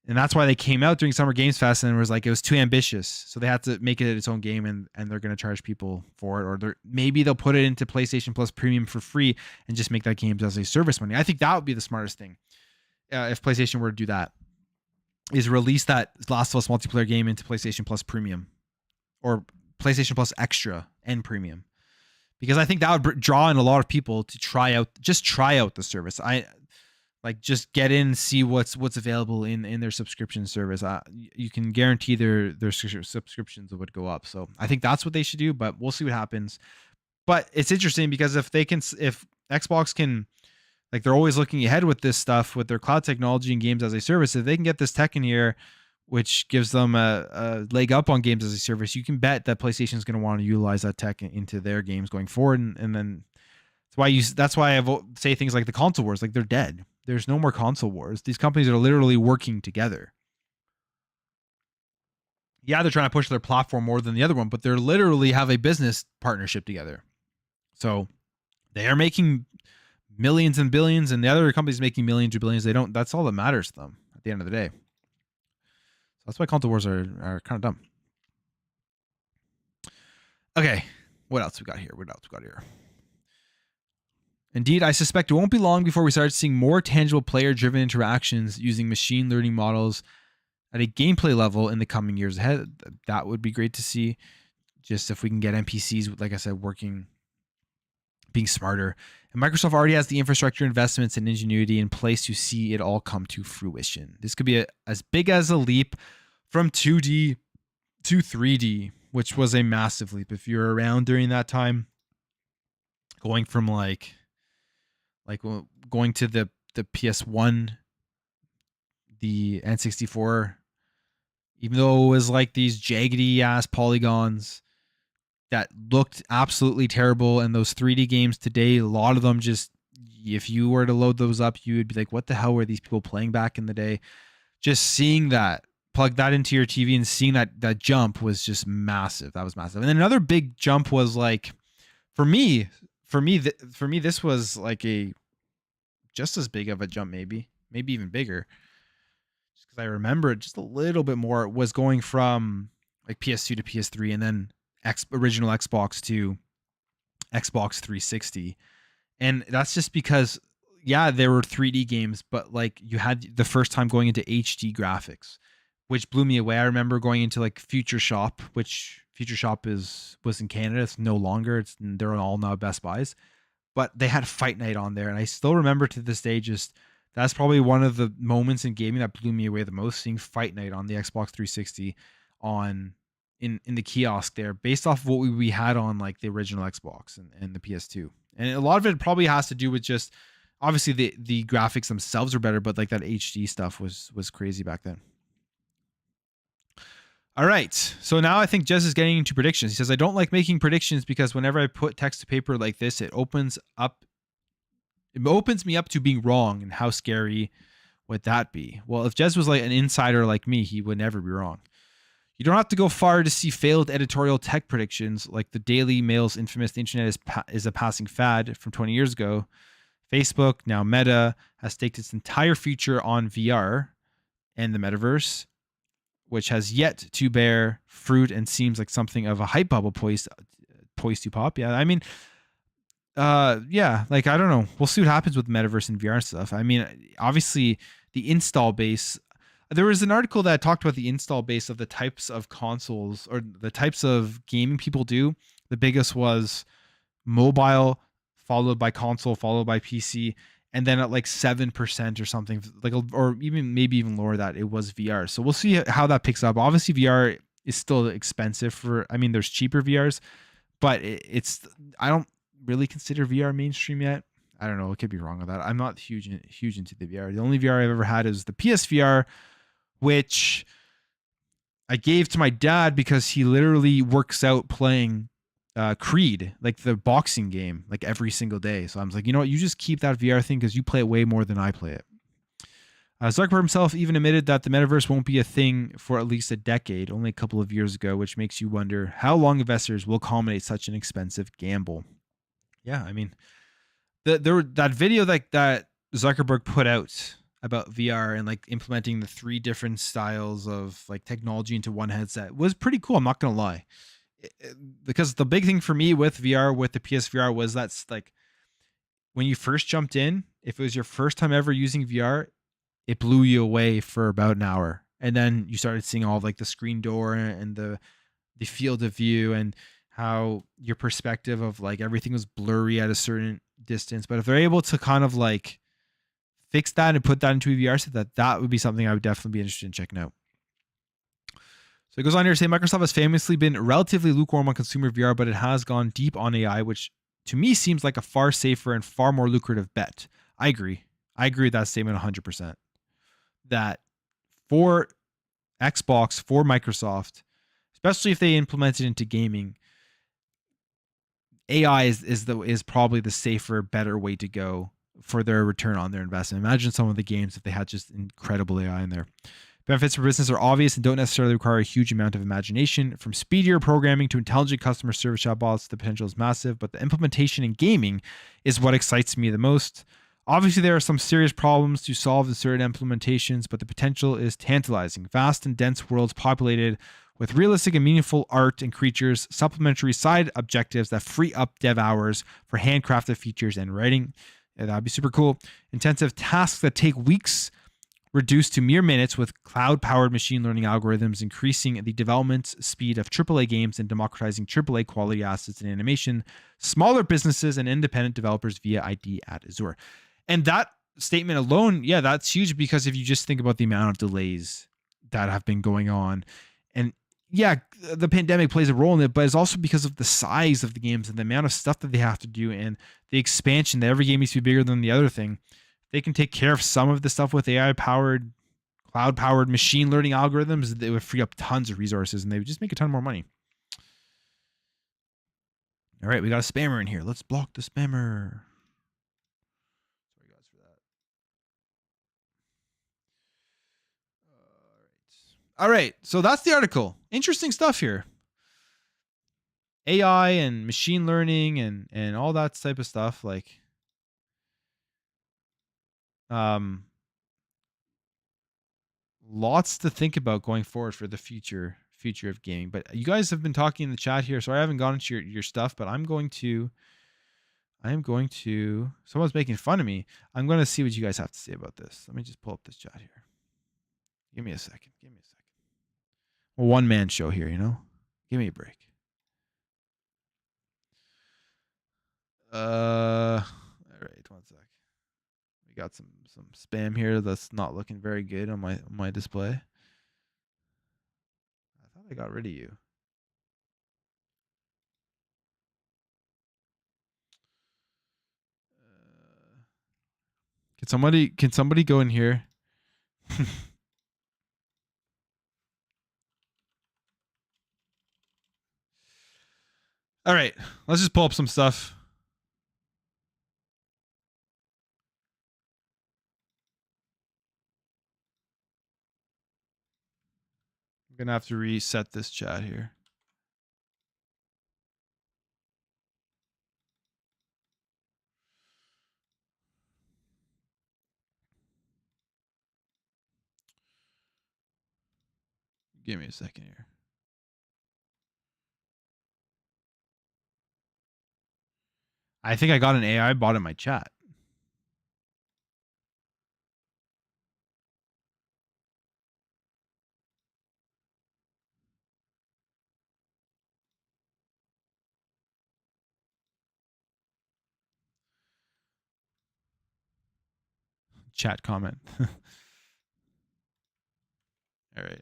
And that's why they came out during Summer Games Fest and was like, it was too ambitious. So they had to make it its own game, and they're going to charge people for it. Or maybe they'll put it into PlayStation Plus Premium for free and just make that games as a service money. I think that would be the smartest thing. If PlayStation were to do that, is release that Last of Us multiplayer game into PlayStation Plus Premium or PlayStation Plus Extra and Premium. Because I think that would draw in a lot of people to try out the service. Just get in and see what's available in their subscription service. You can guarantee their subscriptions would go up. So I think that's what they should do, but we'll see what happens. But it's interesting because if Xbox can, like, they're always looking ahead with this stuff with their cloud technology and games as a service. If they can get this tech in here, which gives them a leg up on games as a service, you can bet that PlayStation is going to want to utilize that tech into their games going forward. And then that's why I say things like the console wars, like, they're dead. There's no more console wars. These companies are literally working together. Yeah, they're trying to push their platform more than the other one, but they're literally have a business partnership together. So they are making millions and billions, and the other company's making millions or billions. That's all that matters to them at the end of the day. So that's why console wars are kind of dumb. Okay, what else we got here? Indeed, I suspect it won't be long before we start seeing more tangible player-driven interactions using machine learning models at a gameplay level in the coming years ahead. That would be great to see. Just if we can get NPCs, like I said, being smarter. And Microsoft already has the infrastructure investments and ingenuity in place to see it all come to fruition. This could be as big as a leap from 2D to 3D, which was a massive leap. If you're around during that time, going from going to the PS1, the N64, even though it was like these jaggedy ass polygons that looked absolutely terrible, and those 3D games today, a lot of them just, if you were to load those up, you would be like, what the hell were these people playing back in the day? Just seeing that, plug that into your TV and seeing that jump was just massive. That was massive. And then another big jump was like, for me, this was like just as big of a jump, maybe even bigger. Just because I remember it just a little bit more. It was going from like PS2 to PS3, and then original Xbox to Xbox 360. And that's just because, yeah, there were 3D games, but like you had the first time going into HD graphics, which blew me away. I remember going into like Future Shop, which Future Shop was in Canada. It's no longer. They're all now Best Buys. But they had Fight Night on there, and I still remember to this day, just that's probably one of the moments in gaming that blew me away the most, seeing Fight Night on the Xbox 360 in the kiosk there, based off of what we had on like the original Xbox and the PS2. And a lot of it probably has to do with just, obviously the graphics themselves are better, but like that HD stuff was crazy back then. All right. So now I think Jez is getting into predictions. He says, I don't like making predictions because whenever I put text to paper like this, it opens me up to being wrong. And how scary would that be? Well, if Jez was like an insider like me, he would never be wrong. You don't have to go far to see failed editorial tech predictions like the Daily Mail's infamous "The internet is a passing fad" from 20 years ago. Facebook, now Meta, has staked its entire future on VR and the Metaverse, which has yet to bear fruit and seems like something of a hype bubble poised to pop. Yeah, I mean, yeah, like I don't know. We'll see what happens with metaverse and VR stuff. I mean, obviously the install base. There was an article that talked about the install base of the types of consoles or the types of gaming people do. The biggest was mobile, followed by console, followed by PC, and then at like 7% or something, like, or even maybe even lower that it was VR. So we'll see how that picks up. Obviously, VR is still expensive for. I mean, there's cheaper VRs, but it's I don't really consider VR mainstream yet. I don't know. I could be wrong with that. I'm not huge into the VR. The only VR I've ever had is the PSVR, which I gave to my dad because he literally works out playing Creed, like the boxing game, like every single day. So I was like, you know what? You just keep that VR thing because you play it way more than I play it. Zuckerberg himself even admitted that the metaverse won't be a thing for at least a decade, only a couple of years ago, which makes you wonder how long investors will accommodate such an expensive gamble. Yeah, I mean, that video that Zuckerberg put out about VR and like implementing the three different styles of like technology into one headset was pretty cool. I'm not gonna lie, because the big thing for me with VR with the PSVR was that's like when you first jumped in, if it was your first time ever using VR, it blew you away for about an hour, and then you started seeing all of like the screen door and the field of view and how your perspective of like everything was blurry at a certain distance. But if they're able to kind of like fix that and put that into a VR set, that would be something I would definitely be interested in checking out. So it goes on here to say Microsoft has famously been relatively lukewarm on consumer VR, but it has gone deep on AI, which to me seems like a far safer and far more lucrative bet. I agree. I agree with that statement 100%. That for Xbox, for Microsoft, especially if they implement it into gaming, AI is probably the safer, better way to go for their return on their investment. Imagine some of the games if they had just incredible AI in there. Benefits for business are obvious and don't necessarily require a huge amount of imagination. From speedier programming to intelligent customer service chatbots, the potential is massive, but the implementation in gaming is what excites me the most. Obviously, there are some serious problems to solve in certain implementations, but the potential is tantalizing. Vast and dense worlds populated with realistic and meaningful art and creatures, supplementary side objectives that free up dev hours for handcrafted features and writing. Yeah, that'd be super cool. Intensive tasks that take weeks reduced to mere minutes with cloud-powered machine learning algorithms, increasing the development speed of AAA games and democratizing AAA quality assets and animation. Smaller businesses and independent developers via ID at Azure. And that statement alone, yeah, that's huge because if you just think about the amount of delays that have been going on, and yeah, the pandemic plays a role in it, but it's also because of the size of the games and the amount of stuff that they have to do and the expansion that every game needs to be bigger than the other thing. They can take care of some of the stuff with AI powered, cloud powered machine learning algorithms. They would free up tons of resources and they would just make a ton more money. All right, we got a spammer in here. Let's block the spammer. Sorry, guys, for that. All right, so that's the article. Interesting stuff here. AI and machine learning and all that type of stuff. Like, lots to think about going forward for the future of gaming. But you guys have been talking in the chat here, so I haven't gone into your stuff, but I am going to someone's making fun of me. I'm going to see what you guys have to say about this. Let me just pull up this chat here. Give me a second. One man show here, you know? Give me a break. All right, one sec. We got some spam here that's not looking very good on my display. I thought I got rid of you. Can somebody go in here? All right, let's just pull up some stuff. I'm gonna have to reset this chat here. Give me a second here. I think I got an AI bot in my chat. Chat comment. All right.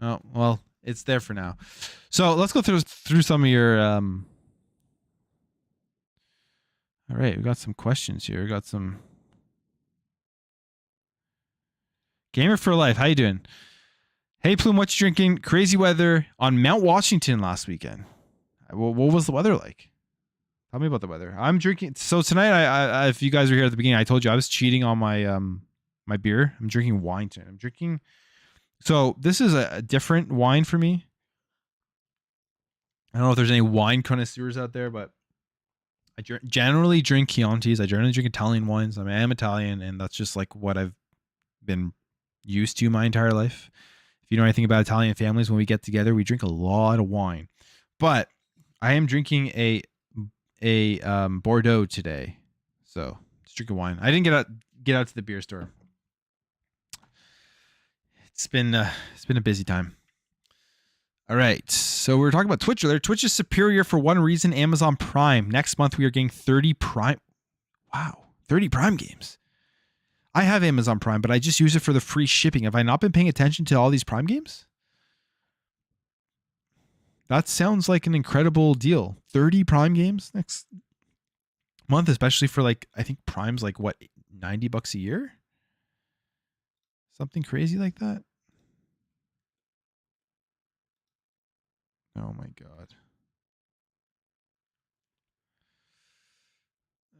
Oh, well, it's there for now. So let's go through some of your all right, we got some questions here. We got some Gamer for Life. How you doing? Hey Plume, what you drinking? Crazy weather on Mount Washington last weekend. What was the weather like? Tell me about the weather. I'm drinking. So tonight, I if you guys were here at the beginning, I told you I was cheating on my my beer. I'm drinking wine tonight. I'm drinking. So this is a different wine for me. I don't know if there's any wine connoisseurs out there, but I generally drink Chiantis. I generally drink Italian wines. I am Italian, and that's just like what I've been used to my entire life. If you know anything about Italian families, when we get together, we drink a lot of wine. But I am drinking a Bordeaux today, so just drinking wine. I didn't get out to the beer store. It's been a busy time. All right, so we were talking about Twitch earlier. Twitch is superior for one reason: Amazon Prime. Next month we are getting 30 Prime. Wow, 30 Prime games. I have Amazon Prime, but I just use it for the free shipping. Have I not been paying attention to all these Prime games? That sounds like an incredible deal. 30 Prime games next month, especially for like, I think Prime's like what, $90 a year? Something crazy like that. Oh my God.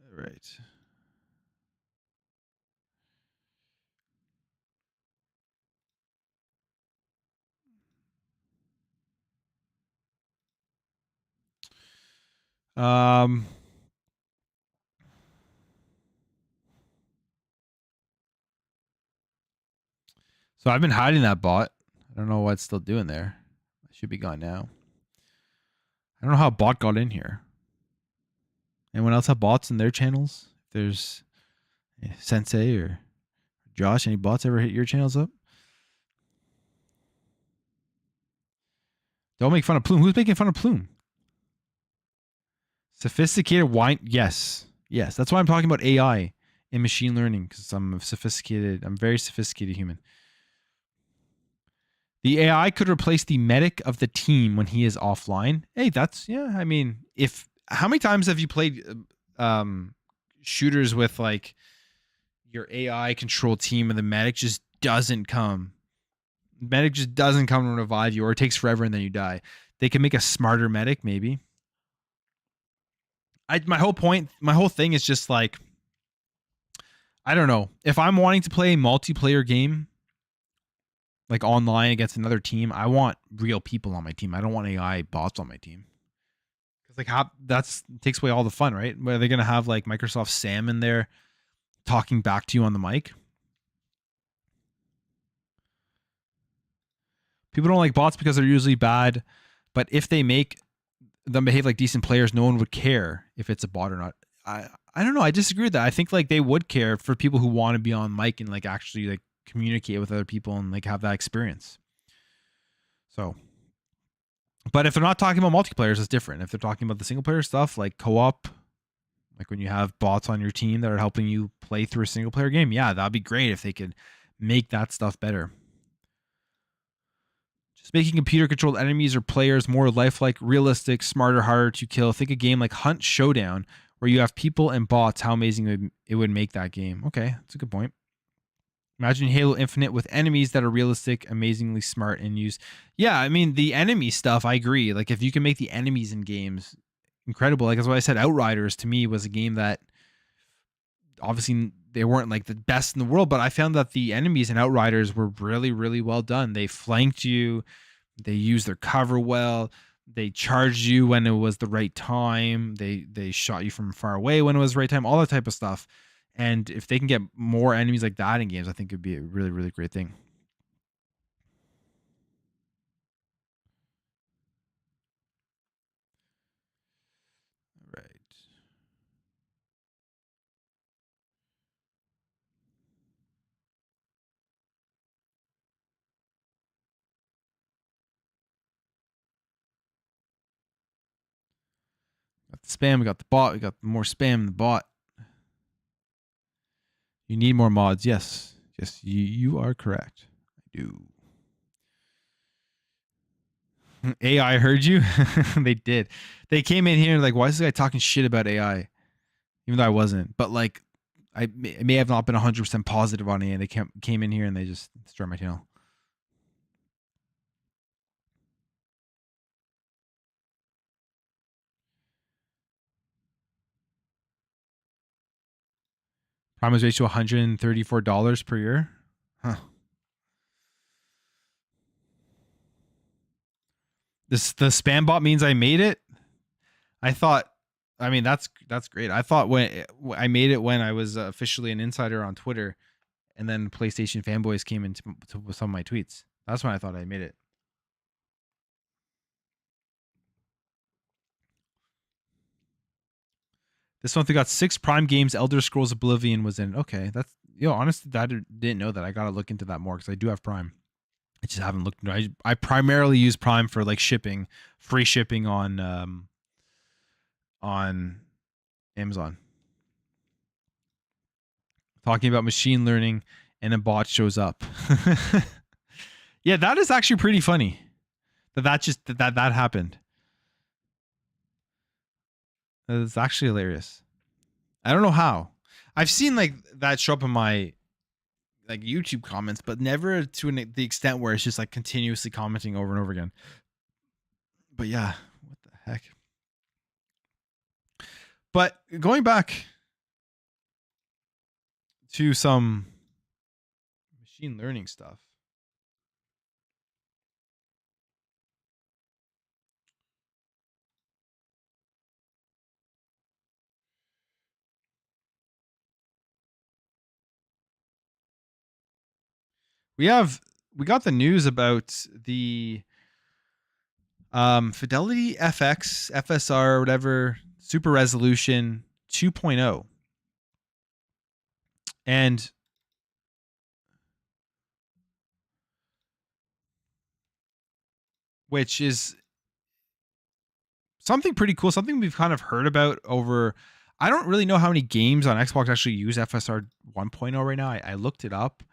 All right. So I've been hiding that bot. I don't know what it's still doing there. It should be gone now. I don't know how a bot got in here. Anyone else have bots in their channels? If there's Sensei or Josh, any bots ever hit your channels up? Don't make fun of Plume. Who's making fun of Plume? Sophisticated wine. Yes. Yes. That's why I'm talking about AI and machine learning, because I'm a very sophisticated human. The AI could replace the medic of the team when he is offline. Hey, that's, yeah. I mean, how many times have you played shooters with like your AI control team and the medic just doesn't come? Medic just doesn't come to revive you, or it takes forever and then you die. They can make a smarter medic, maybe. My whole thing is just like, I don't know. If I'm wanting to play a multiplayer game, like online against another team, I want real people on my team. I don't want AI bots on my team. Because like that's takes away all the fun, right? Where they're gonna have like Microsoft Sam in there talking back to you on the mic. People don't like bots because they're usually bad, but if they make them behave like decent players, no one would care if it's a bot or not. I don't know. I disagree with that. I think like they would care for people who want to be on mic and like actually like communicate with other people and like have that experience. So, but if they're not talking about multiplayers, it's different. If they're talking about the single player stuff, like co-op, like when you have bots on your team that are helping you play through a single player game, yeah, that'd be great if they could make that stuff better. Just making computer controlled enemies or players more lifelike, realistic, smarter, harder to kill. Think a game like Hunt Showdown, where you have people and bots. How amazing it would make that game. Okay, that's a good point. Imagine Halo Infinite with enemies that are realistic, amazingly smart, and use. Yeah, I mean, the enemy stuff, I agree. Like, if you can make the enemies in games incredible, like, that's why I said Outriders to me was a game that obviously they weren't like the best in the world, but I found that the enemies in Outriders were really, really well done. They flanked you, they used their cover well, They charged you when it was the right time. They shot you from far away when it was the right time. All that type of stuff. And if they can get more enemies like that in games, I think it'd be a really, really great thing. Right. Got the spam. We got the bot. We got more spam in the bot. You need more mods. Yes. Yes, you are correct. I do. AI heard you. They did. They came in here and like, why is this guy talking shit about AI? Even though I wasn't. But like, I may have not been 100% positive on it. And they came in here and they just destroyed my channel. Prime was raised to $134 per year. Huh. The spam bot means I made it. I thought, I mean, that's great. I thought when I made it when I was officially an insider on Twitter, and then PlayStation fanboys came into some of my tweets. That's when I thought I made it. This month we got 6 Prime games. Elder Scrolls Oblivion was in. Okay, that's honestly, I didn't know that. I gotta look into that more because I do have Prime. I just haven't looked into it. I primarily use Prime for like shipping, free shipping on Amazon. Talking about machine learning and a bot shows up. Yeah, that is actually pretty funny. That happened. It's actually hilarious. I don't know how. I've seen like that show up in my like YouTube comments, but never to the extent where it's just like continuously commenting over and over again. But yeah, what the heck? But going back to some machine learning stuff. We got the news about the Fidelity FX, FSR, whatever, super resolution 2.0. And which is something pretty cool, something we've kind of heard about over. I don't really know how many games on Xbox actually use FSR 1.0 right now. I looked it up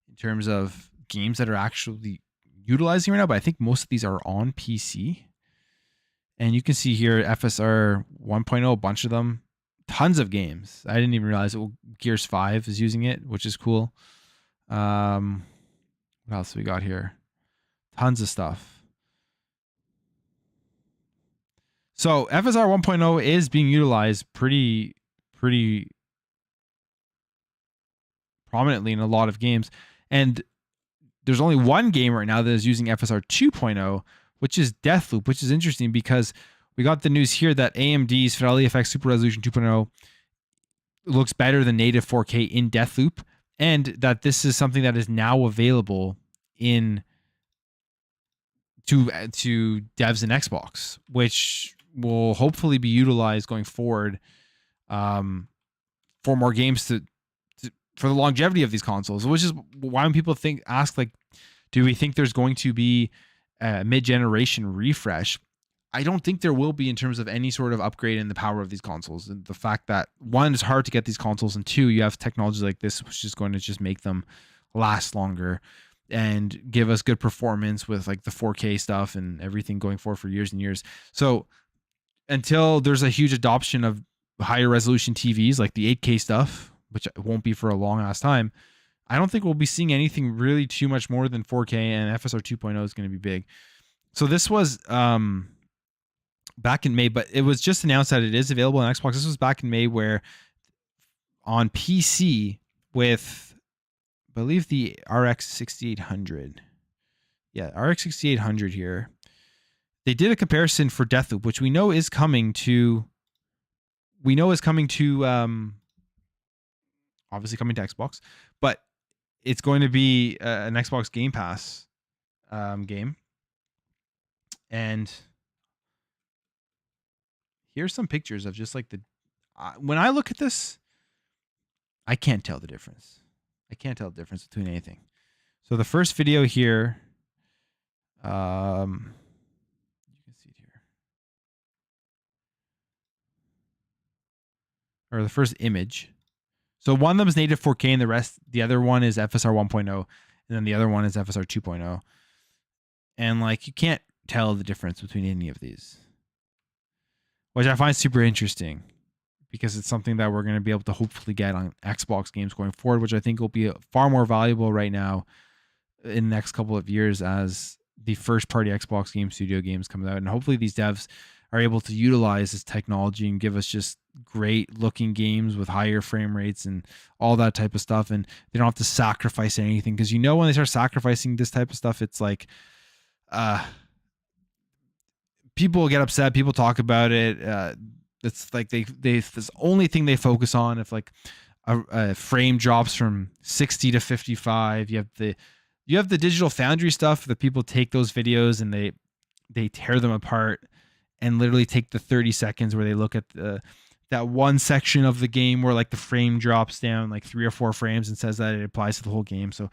in terms of games that are actually utilizing right now, but I think most of these are on PC. And you can see here FSR 1.0, a bunch of them, tons of games. I didn't even realize Gears 5 is using it, which is cool. What else we got here? Tons of stuff. So FSR 1.0 is being utilized pretty prominently in a lot of games. And there's only one game right now that is using FSR 2.0, which is Deathloop, which is interesting because we got the news here that AMD's Fidelity FX Super Resolution 2.0 looks better than native 4K in Deathloop, and that this is something that is now available in to devs in Xbox, which will hopefully be utilized going forward for more games to for the longevity of these consoles, which is why when people ask like, do we think there's going to be a mid-generation refresh? I don't think there will be in terms of any sort of upgrade in the power of these consoles. And the fact that one, it's hard to get these consoles, and two, you have technology like this, which is going to just make them last longer and give us good performance with like the 4K stuff and everything going forward for years and years. So until there's a huge adoption of higher resolution TVs, like the 8K stuff, which won't be for a long ass time, I don't think we'll be seeing anything really too much more than 4K, and FSR 2.0 is going to be big. So this was back in May, but it was just announced that it is available on Xbox. This was back in May, where on PC with, I believe, the RX 6800. Yeah, RX 6800 here. they did a comparison for Deathloop, which we know is coming to. We know is coming to. Obviously coming to Xbox, but it's going to be an Xbox Game Pass game. And here's some pictures of just like the. When I look at this, I can't tell the difference. I can't tell the difference between anything. So the first video here, you can see it here, or the first image. So one of them is native 4K, and the other one is FSR 1.0, and then the other one is FSR 2.0. And like you can't tell the difference between any of these, which I find super interesting because it's something that we're going to be able to hopefully get on Xbox games going forward, which I think will be far more valuable right now in the next couple of years as the first party Xbox game studio games come out. And hopefully these devs are able to utilize this technology and give us just great looking games with higher frame rates and all that type of stuff. And they don't have to sacrifice anything, because when they start sacrificing this type of stuff, it's like, people get upset. People talk about it. It's like they this only thing they focus on. If like a frame drops from 60 to 55, you have the Digital Foundry stuff that people take those videos and they tear them apart and literally take the 30 seconds where they look at that one section of the game where like the frame drops down like 3 or 4 frames and says that it applies to the whole game. So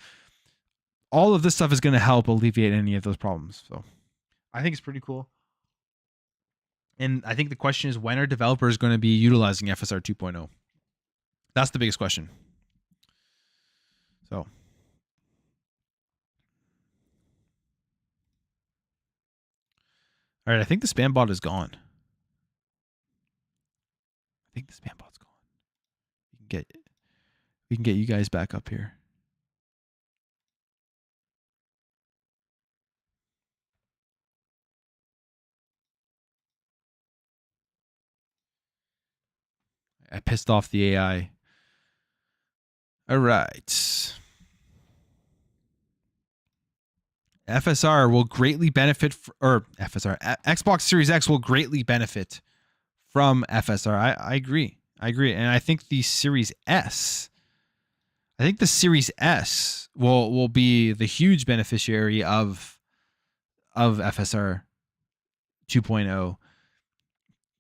all of this stuff is going to help alleviate any of those problems. So I think it's pretty cool. And I think the question is, when are developers going to be utilizing FSR 2.0? That's the biggest question. So, all right, I think the spam bot is gone. We can get you guys back up here. I pissed off the AI. All right. FSR will greatly benefit, Xbox Series X will greatly benefit from FSR. I agree. And I think the Series S will be the huge beneficiary of FSR 2.0.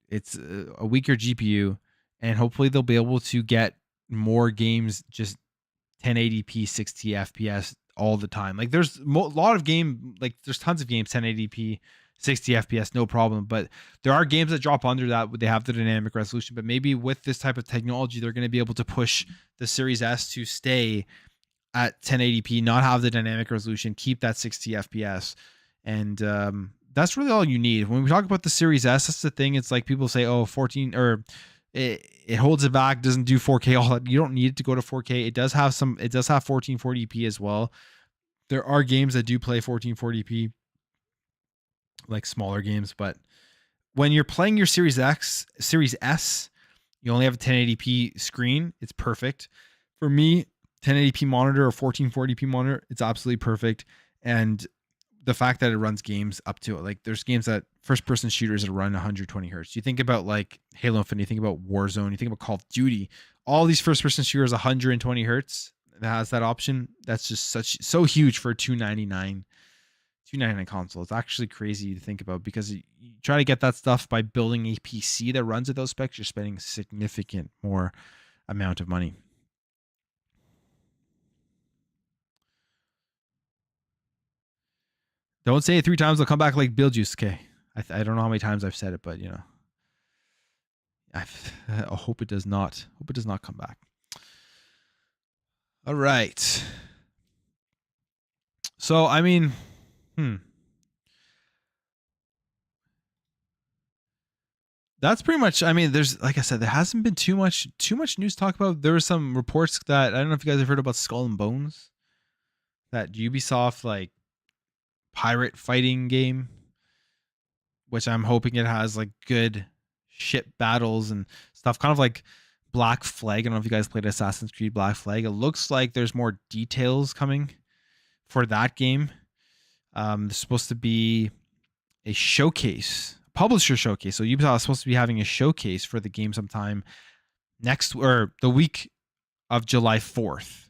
It's a weaker GPU, and hopefully they'll be able to get more games just 1080p 60 FPS all the time. Like there's a lot of there's tons of games 1080p 60 FPS, no problem, but there are games that drop under that. They have the dynamic resolution, but maybe with this type of technology they're going to be able to push the Series S to stay at 1080p, not have the dynamic resolution, keep that 60 FPS. And that's really all you need. When we talk about the Series S, that's the thing. It's like people say, oh, 14 or it holds it back, doesn't do 4K. All that. You don't need it to go to 4K. It does have 1440p as well. There are games that do play 1440p, like smaller games, but when you're playing your Series S, you only have a 1080p screen. It's perfect. For me, 1080p monitor or 1440p monitor, it's absolutely perfect. And the fact that it runs games up to it, like there's games that first person shooters that run 120 hertz. You think about like Halo Infinite, you think about Warzone, you think about Call of Duty, all these first person shooters 120 hertz that has that option. That's just so huge for a $299 console. It's actually crazy to think about, because you try to get that stuff by building a PC that runs at those specs, you're spending significant more amount of money. Don't say it 3 times, they'll come back like Beetlejuice. Okay. I don't know how many times I've said it, but I hope it does not. Hope it does not come back. All right. So, I mean, that's pretty much, I mean, there's, like I said, there hasn't been too much news to talk about. There were some reports that, I don't know if you guys have heard about Skull and Bones, that Ubisoft like pirate fighting game, which I'm hoping it has like good ship battles and stuff, kind of like Black Flag. I don't know if you guys played Assassin's Creed Black Flag. It looks like there's more details coming for that game. There's supposed to be a showcase, publisher showcase. So Ubisoft is supposed to be having a showcase for the game sometime next or the week of July 4th.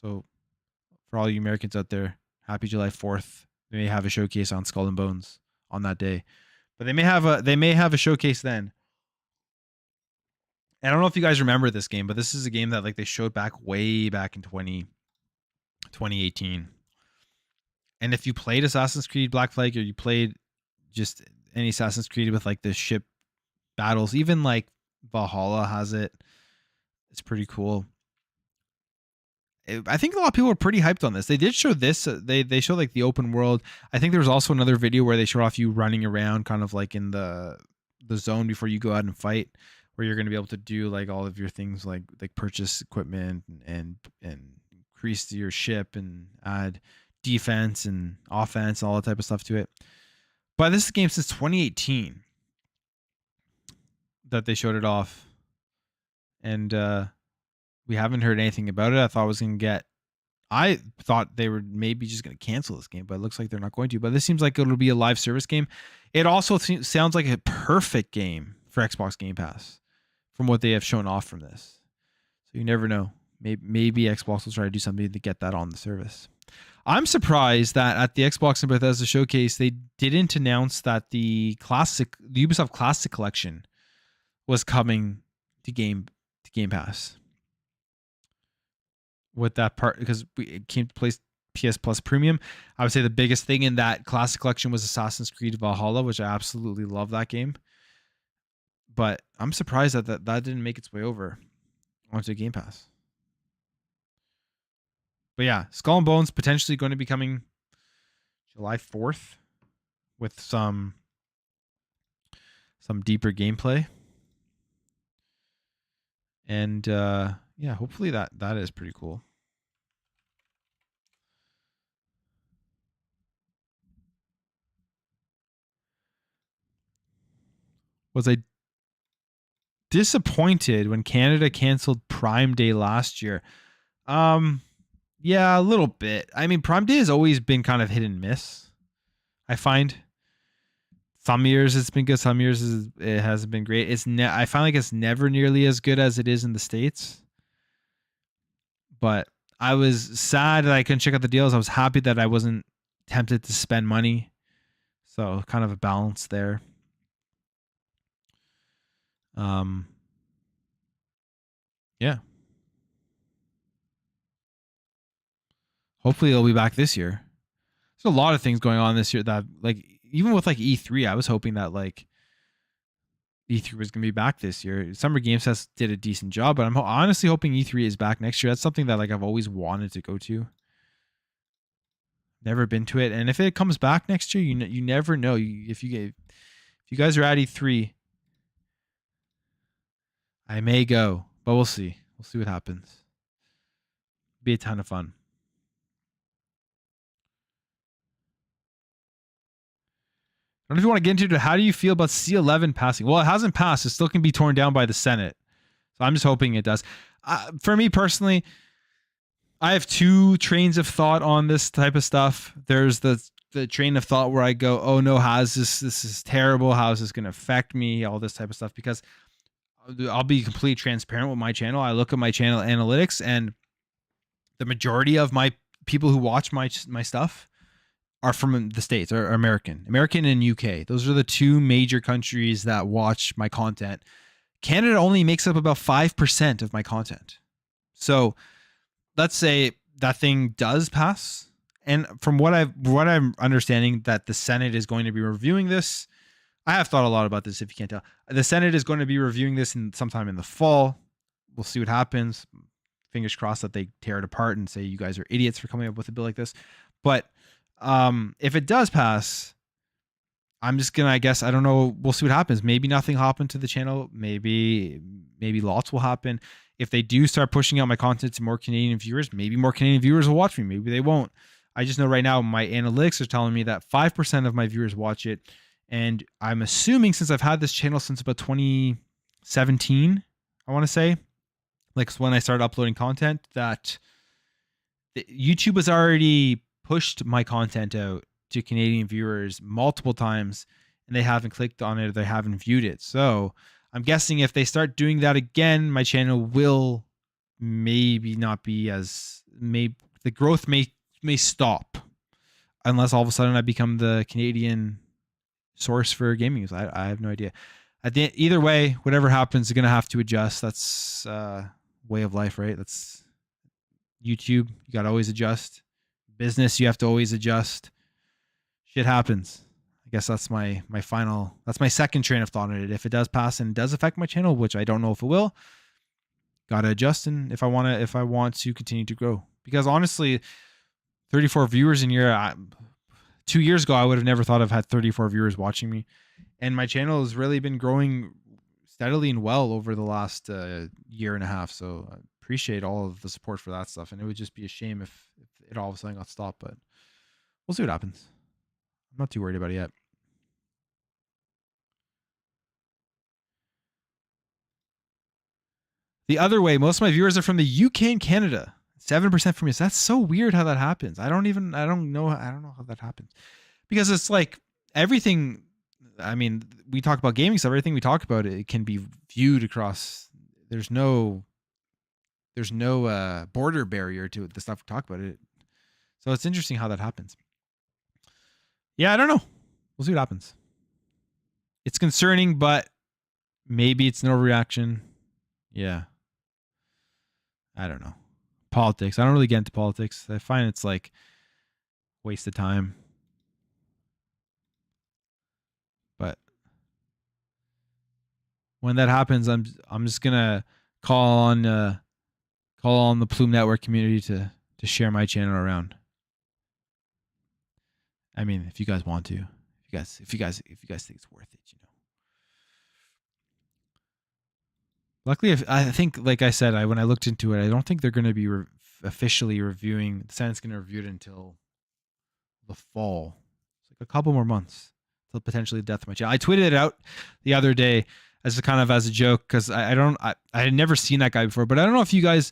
So for all you Americans out there, happy July 4th. They may have a showcase on Skull and Bones on that day. But they may have a showcase then. And I don't know if you guys remember this game, but this is a game that like they showed way back in 2018. And if you played Assassin's Creed Black Flag, or you played just any Assassin's Creed with like the ship battles, even like Valhalla has it. It's pretty cool. I think a lot of people were pretty hyped on this. They did show this. They showed like the open world. I think there was also another video where they showed off you running around kind of like in the zone before you go out and fight, where you're going to be able to do like all of your things like purchase equipment and increase your ship and add defense and offense and all that type of stuff to it. But this is a game since 2018 that they showed it off. And we haven't heard anything about it. I thought they were maybe just going to cancel this game, but it looks like they're not going to. But this seems like it'll be a live service game. It also sounds like a perfect game for Xbox Game Pass from what they have shown off from this. So you never know. Maybe Xbox will try to do something to get that on the service. I'm surprised that at the Xbox and Bethesda showcase, they didn't announce that the Ubisoft Classic Collection was coming to Game Pass. With that part, because it came to place PS Plus Premium. I would say the biggest thing in that Classic Collection was Assassin's Creed Valhalla, which I absolutely love that game. But I'm surprised that didn't make its way over onto Game Pass. But yeah, Skull and Bones potentially going to be coming July 4th with some deeper gameplay. And yeah, hopefully that is pretty cool. Was I disappointed when Canada canceled Prime Day last year? Yeah, a little bit. I mean, Prime Day has always been kind of hit and miss. I find some years it's been good, some years it hasn't been great. I find like it's never nearly as good as it is in the States. But I was sad that I couldn't check out the deals. I was happy that I wasn't tempted to spend money. So kind of a balance there. Yeah. Hopefully they'll be back this year. There's a lot of things going on this year that like even with like E3, I was hoping that like E3 was going to be back this year. Summer Games Fest did a decent job, but I'm honestly hoping E3 is back next year. That's something that like I've always wanted to go to. Never been to it, and if it comes back next year, you never know. If you guys are at E3, I may go, but we'll see. We'll see what happens. Be a ton of fun. I don't know if you want to get into it. How do you feel about C11 passing? Well, it hasn't passed. It still can be torn down by the Senate. So I'm just hoping it does. For me personally, I have two trains of thought on this type of stuff. There's the train of thought where I go, oh no, this is terrible. How is this going to affect me? All this type of stuff. Because I'll be completely transparent with my channel. I look at my channel analytics, and the majority of my people who watch my stuff are from the States, or American and UK. Those are the two major countries that watch my content. Canada only makes up about 5% of my content. So let's say that thing does pass. And from what I'm understanding, that the Senate is going to be reviewing this. I have thought a lot about this, if you can't tell. The Senate is going to be reviewing this sometime in the fall. We'll see what happens. Fingers crossed that they tear it apart and say you guys are idiots for coming up with a bill like this. But if it does pass, I'm just gonna, I guess, I don't know. We'll see what happens. Maybe nothing will happen to the channel. Maybe lots will happen. If they do start pushing out my content to more Canadian viewers, maybe more Canadian viewers will watch me. Maybe they won't. I just know right now my analytics are telling me that 5% of my viewers watch it. And I'm assuming, since I've had this channel since about 2017, I want to say, like when I started uploading content, that YouTube has already pushed my content out to Canadian viewers multiple times and they haven't clicked on it or they haven't viewed it. So I'm guessing if they start doing that again, my channel will maybe not be as the growth may stop unless all of a sudden I become the Canadian source for gaming news. I have no idea. Either way, whatever happens, you're gonna have to adjust. That's way of life, right? That's YouTube. You gotta always adjust. Business, you have to always adjust. Shit happens. I guess that's my second train of thought on it. If it does pass and it does affect my channel, which I don't know if it will, gotta adjust. And if I want to continue to grow, because honestly, 34 viewers in year. 2 years ago, I would have never thought I've had 34 viewers watching me, and my channel has really been growing steadily and well over the last year and a half. So I appreciate all of the support for that stuff, and it would just be a shame if it all of a sudden got stopped. But we'll see what happens. I'm not too worried about it yet. The other way, most of my viewers are from the UK and Canada. 7% from you. So that's so weird how that happens. I don't know how that happens. Because it's like everything, I mean, we talk about gaming stuff, everything we talk about, it can be viewed across. There's no border barrier to the stuff we talk about it. So it's interesting how that happens. Yeah, I don't know. We'll see what happens. It's concerning, but maybe it's no reaction. Yeah. I don't know. Politics. I don't really get into politics. I find it's like waste of time. But when that happens, I'm just gonna call on the Plume Network community to share my channel around. I mean, if you guys want to, if you guys think it's worth it, you know. Luckily, I think, like I said, when I looked into it, I don't think they're going to be officially reviewing. The Senate's going to review it until the fall. It's like a couple more months till potentially the death of my channel. I tweeted it out the other day as a joke because I had never seen that guy before, but I don't know if you guys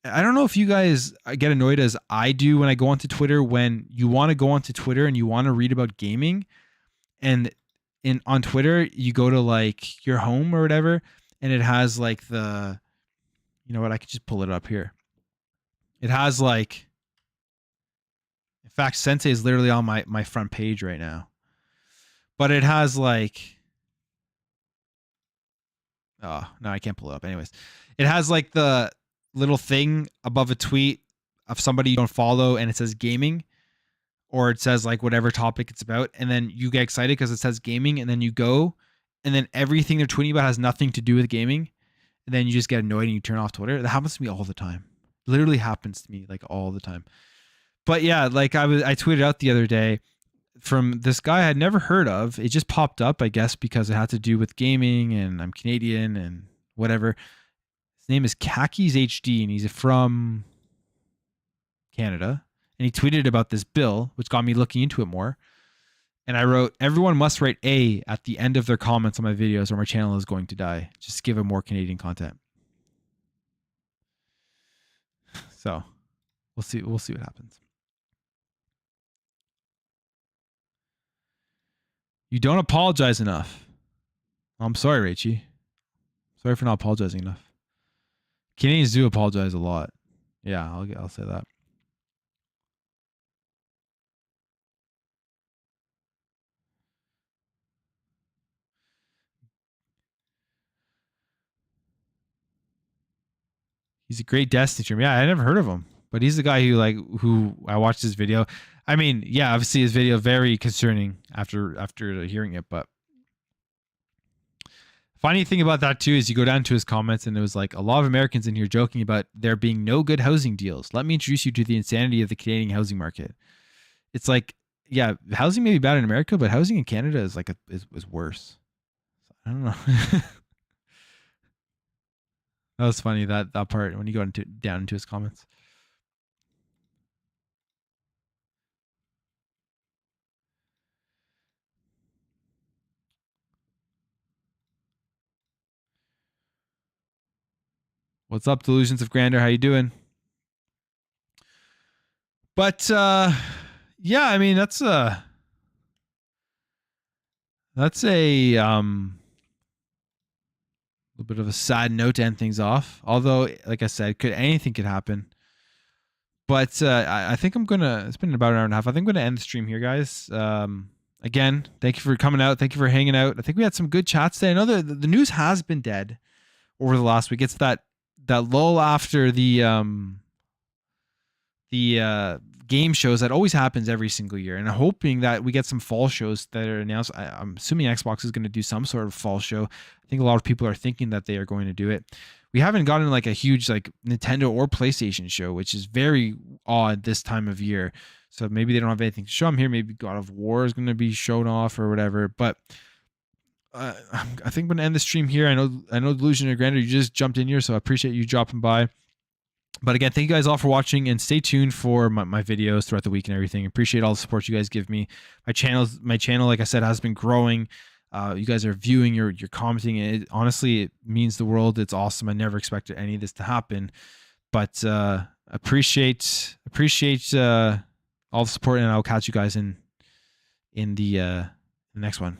get annoyed as I do when I go onto Twitter. When you want to go onto Twitter and you want to read about gaming, and on Twitter you go to like your home or whatever, and it has like you know what? I could just pull it up here. It has like, in fact, Sensei is literally on my front page right now, but it has like, oh no, I can't pull it up. Anyways, it has like the little thing above a tweet of somebody you don't follow, and it says gaming, or it says like whatever topic it's about, and then you get excited because it says gaming, and then you go, and then everything they're tweeting about has nothing to do with gaming, and then you just get annoyed and you turn off Twitter. That happens to me all the time. Literally happens to me like all the time. But yeah, like I tweeted out the other day from this guy I had never heard of. It just popped up, I guess, because it had to do with gaming, and I'm Canadian and whatever. His name is Khakis HD, and he's from Canada. And he tweeted about this bill, which got me looking into it more. And I wrote, everyone must write A at the end of their comments on my videos or my channel is going to die. Just give them more Canadian content. So we'll see what happens. You don't apologize enough. I'm sorry, Rachie. Sorry for not apologizing enough. Canadians do apologize a lot. Yeah, I'll say that. He's a great Destiny streamer. Yeah, I never heard of him, but he's the guy who I watched his video. I mean, yeah, obviously his video very concerning after hearing it, but funny thing about that too is you go down to his comments and it was like a lot of Americans in here joking about there being no good housing deals. Let me introduce you to the insanity of the Canadian housing market. It's like, yeah, housing may be bad in America, but housing in Canada is like is worse. I don't know. That was funny, that part when you go down into his comments. What's up, Delusions of Grandeur? How you doing? But Yeah, I mean that's a little bit of a sad note to end things off. Although, like I said, anything could happen. But I think I'm gonna. It's been about an hour and a half. I think I'm gonna end the stream here, guys. Again, thank you for coming out. Thank you for hanging out. I think we had some good chats today. I know the news has been dead over the last week. It's that lull after the game shows that always happens every single year, and I'm hoping that we get some fall shows that are announced. I'm assuming Xbox is going to do some sort of fall show. I think a lot of people are thinking that they are going to do it. We haven't gotten like a huge like Nintendo or PlayStation show, which is very odd this time of year. So maybe they don't have anything to show them here. Maybe God of War is going to be shown off or whatever. But I think I'm going to end the stream here. I know Delusion and Grander, you just jumped in here, so I appreciate you dropping by. But again, thank you guys all for watching, and stay tuned for my videos throughout the week and everything. Appreciate all the support you guys give me. My channel, like I said, has been growing. You guys are viewing, you're commenting. Honestly, it means the world. It's awesome. I never expected any of this to happen, but appreciate all the support, and I'll catch you guys in the next one.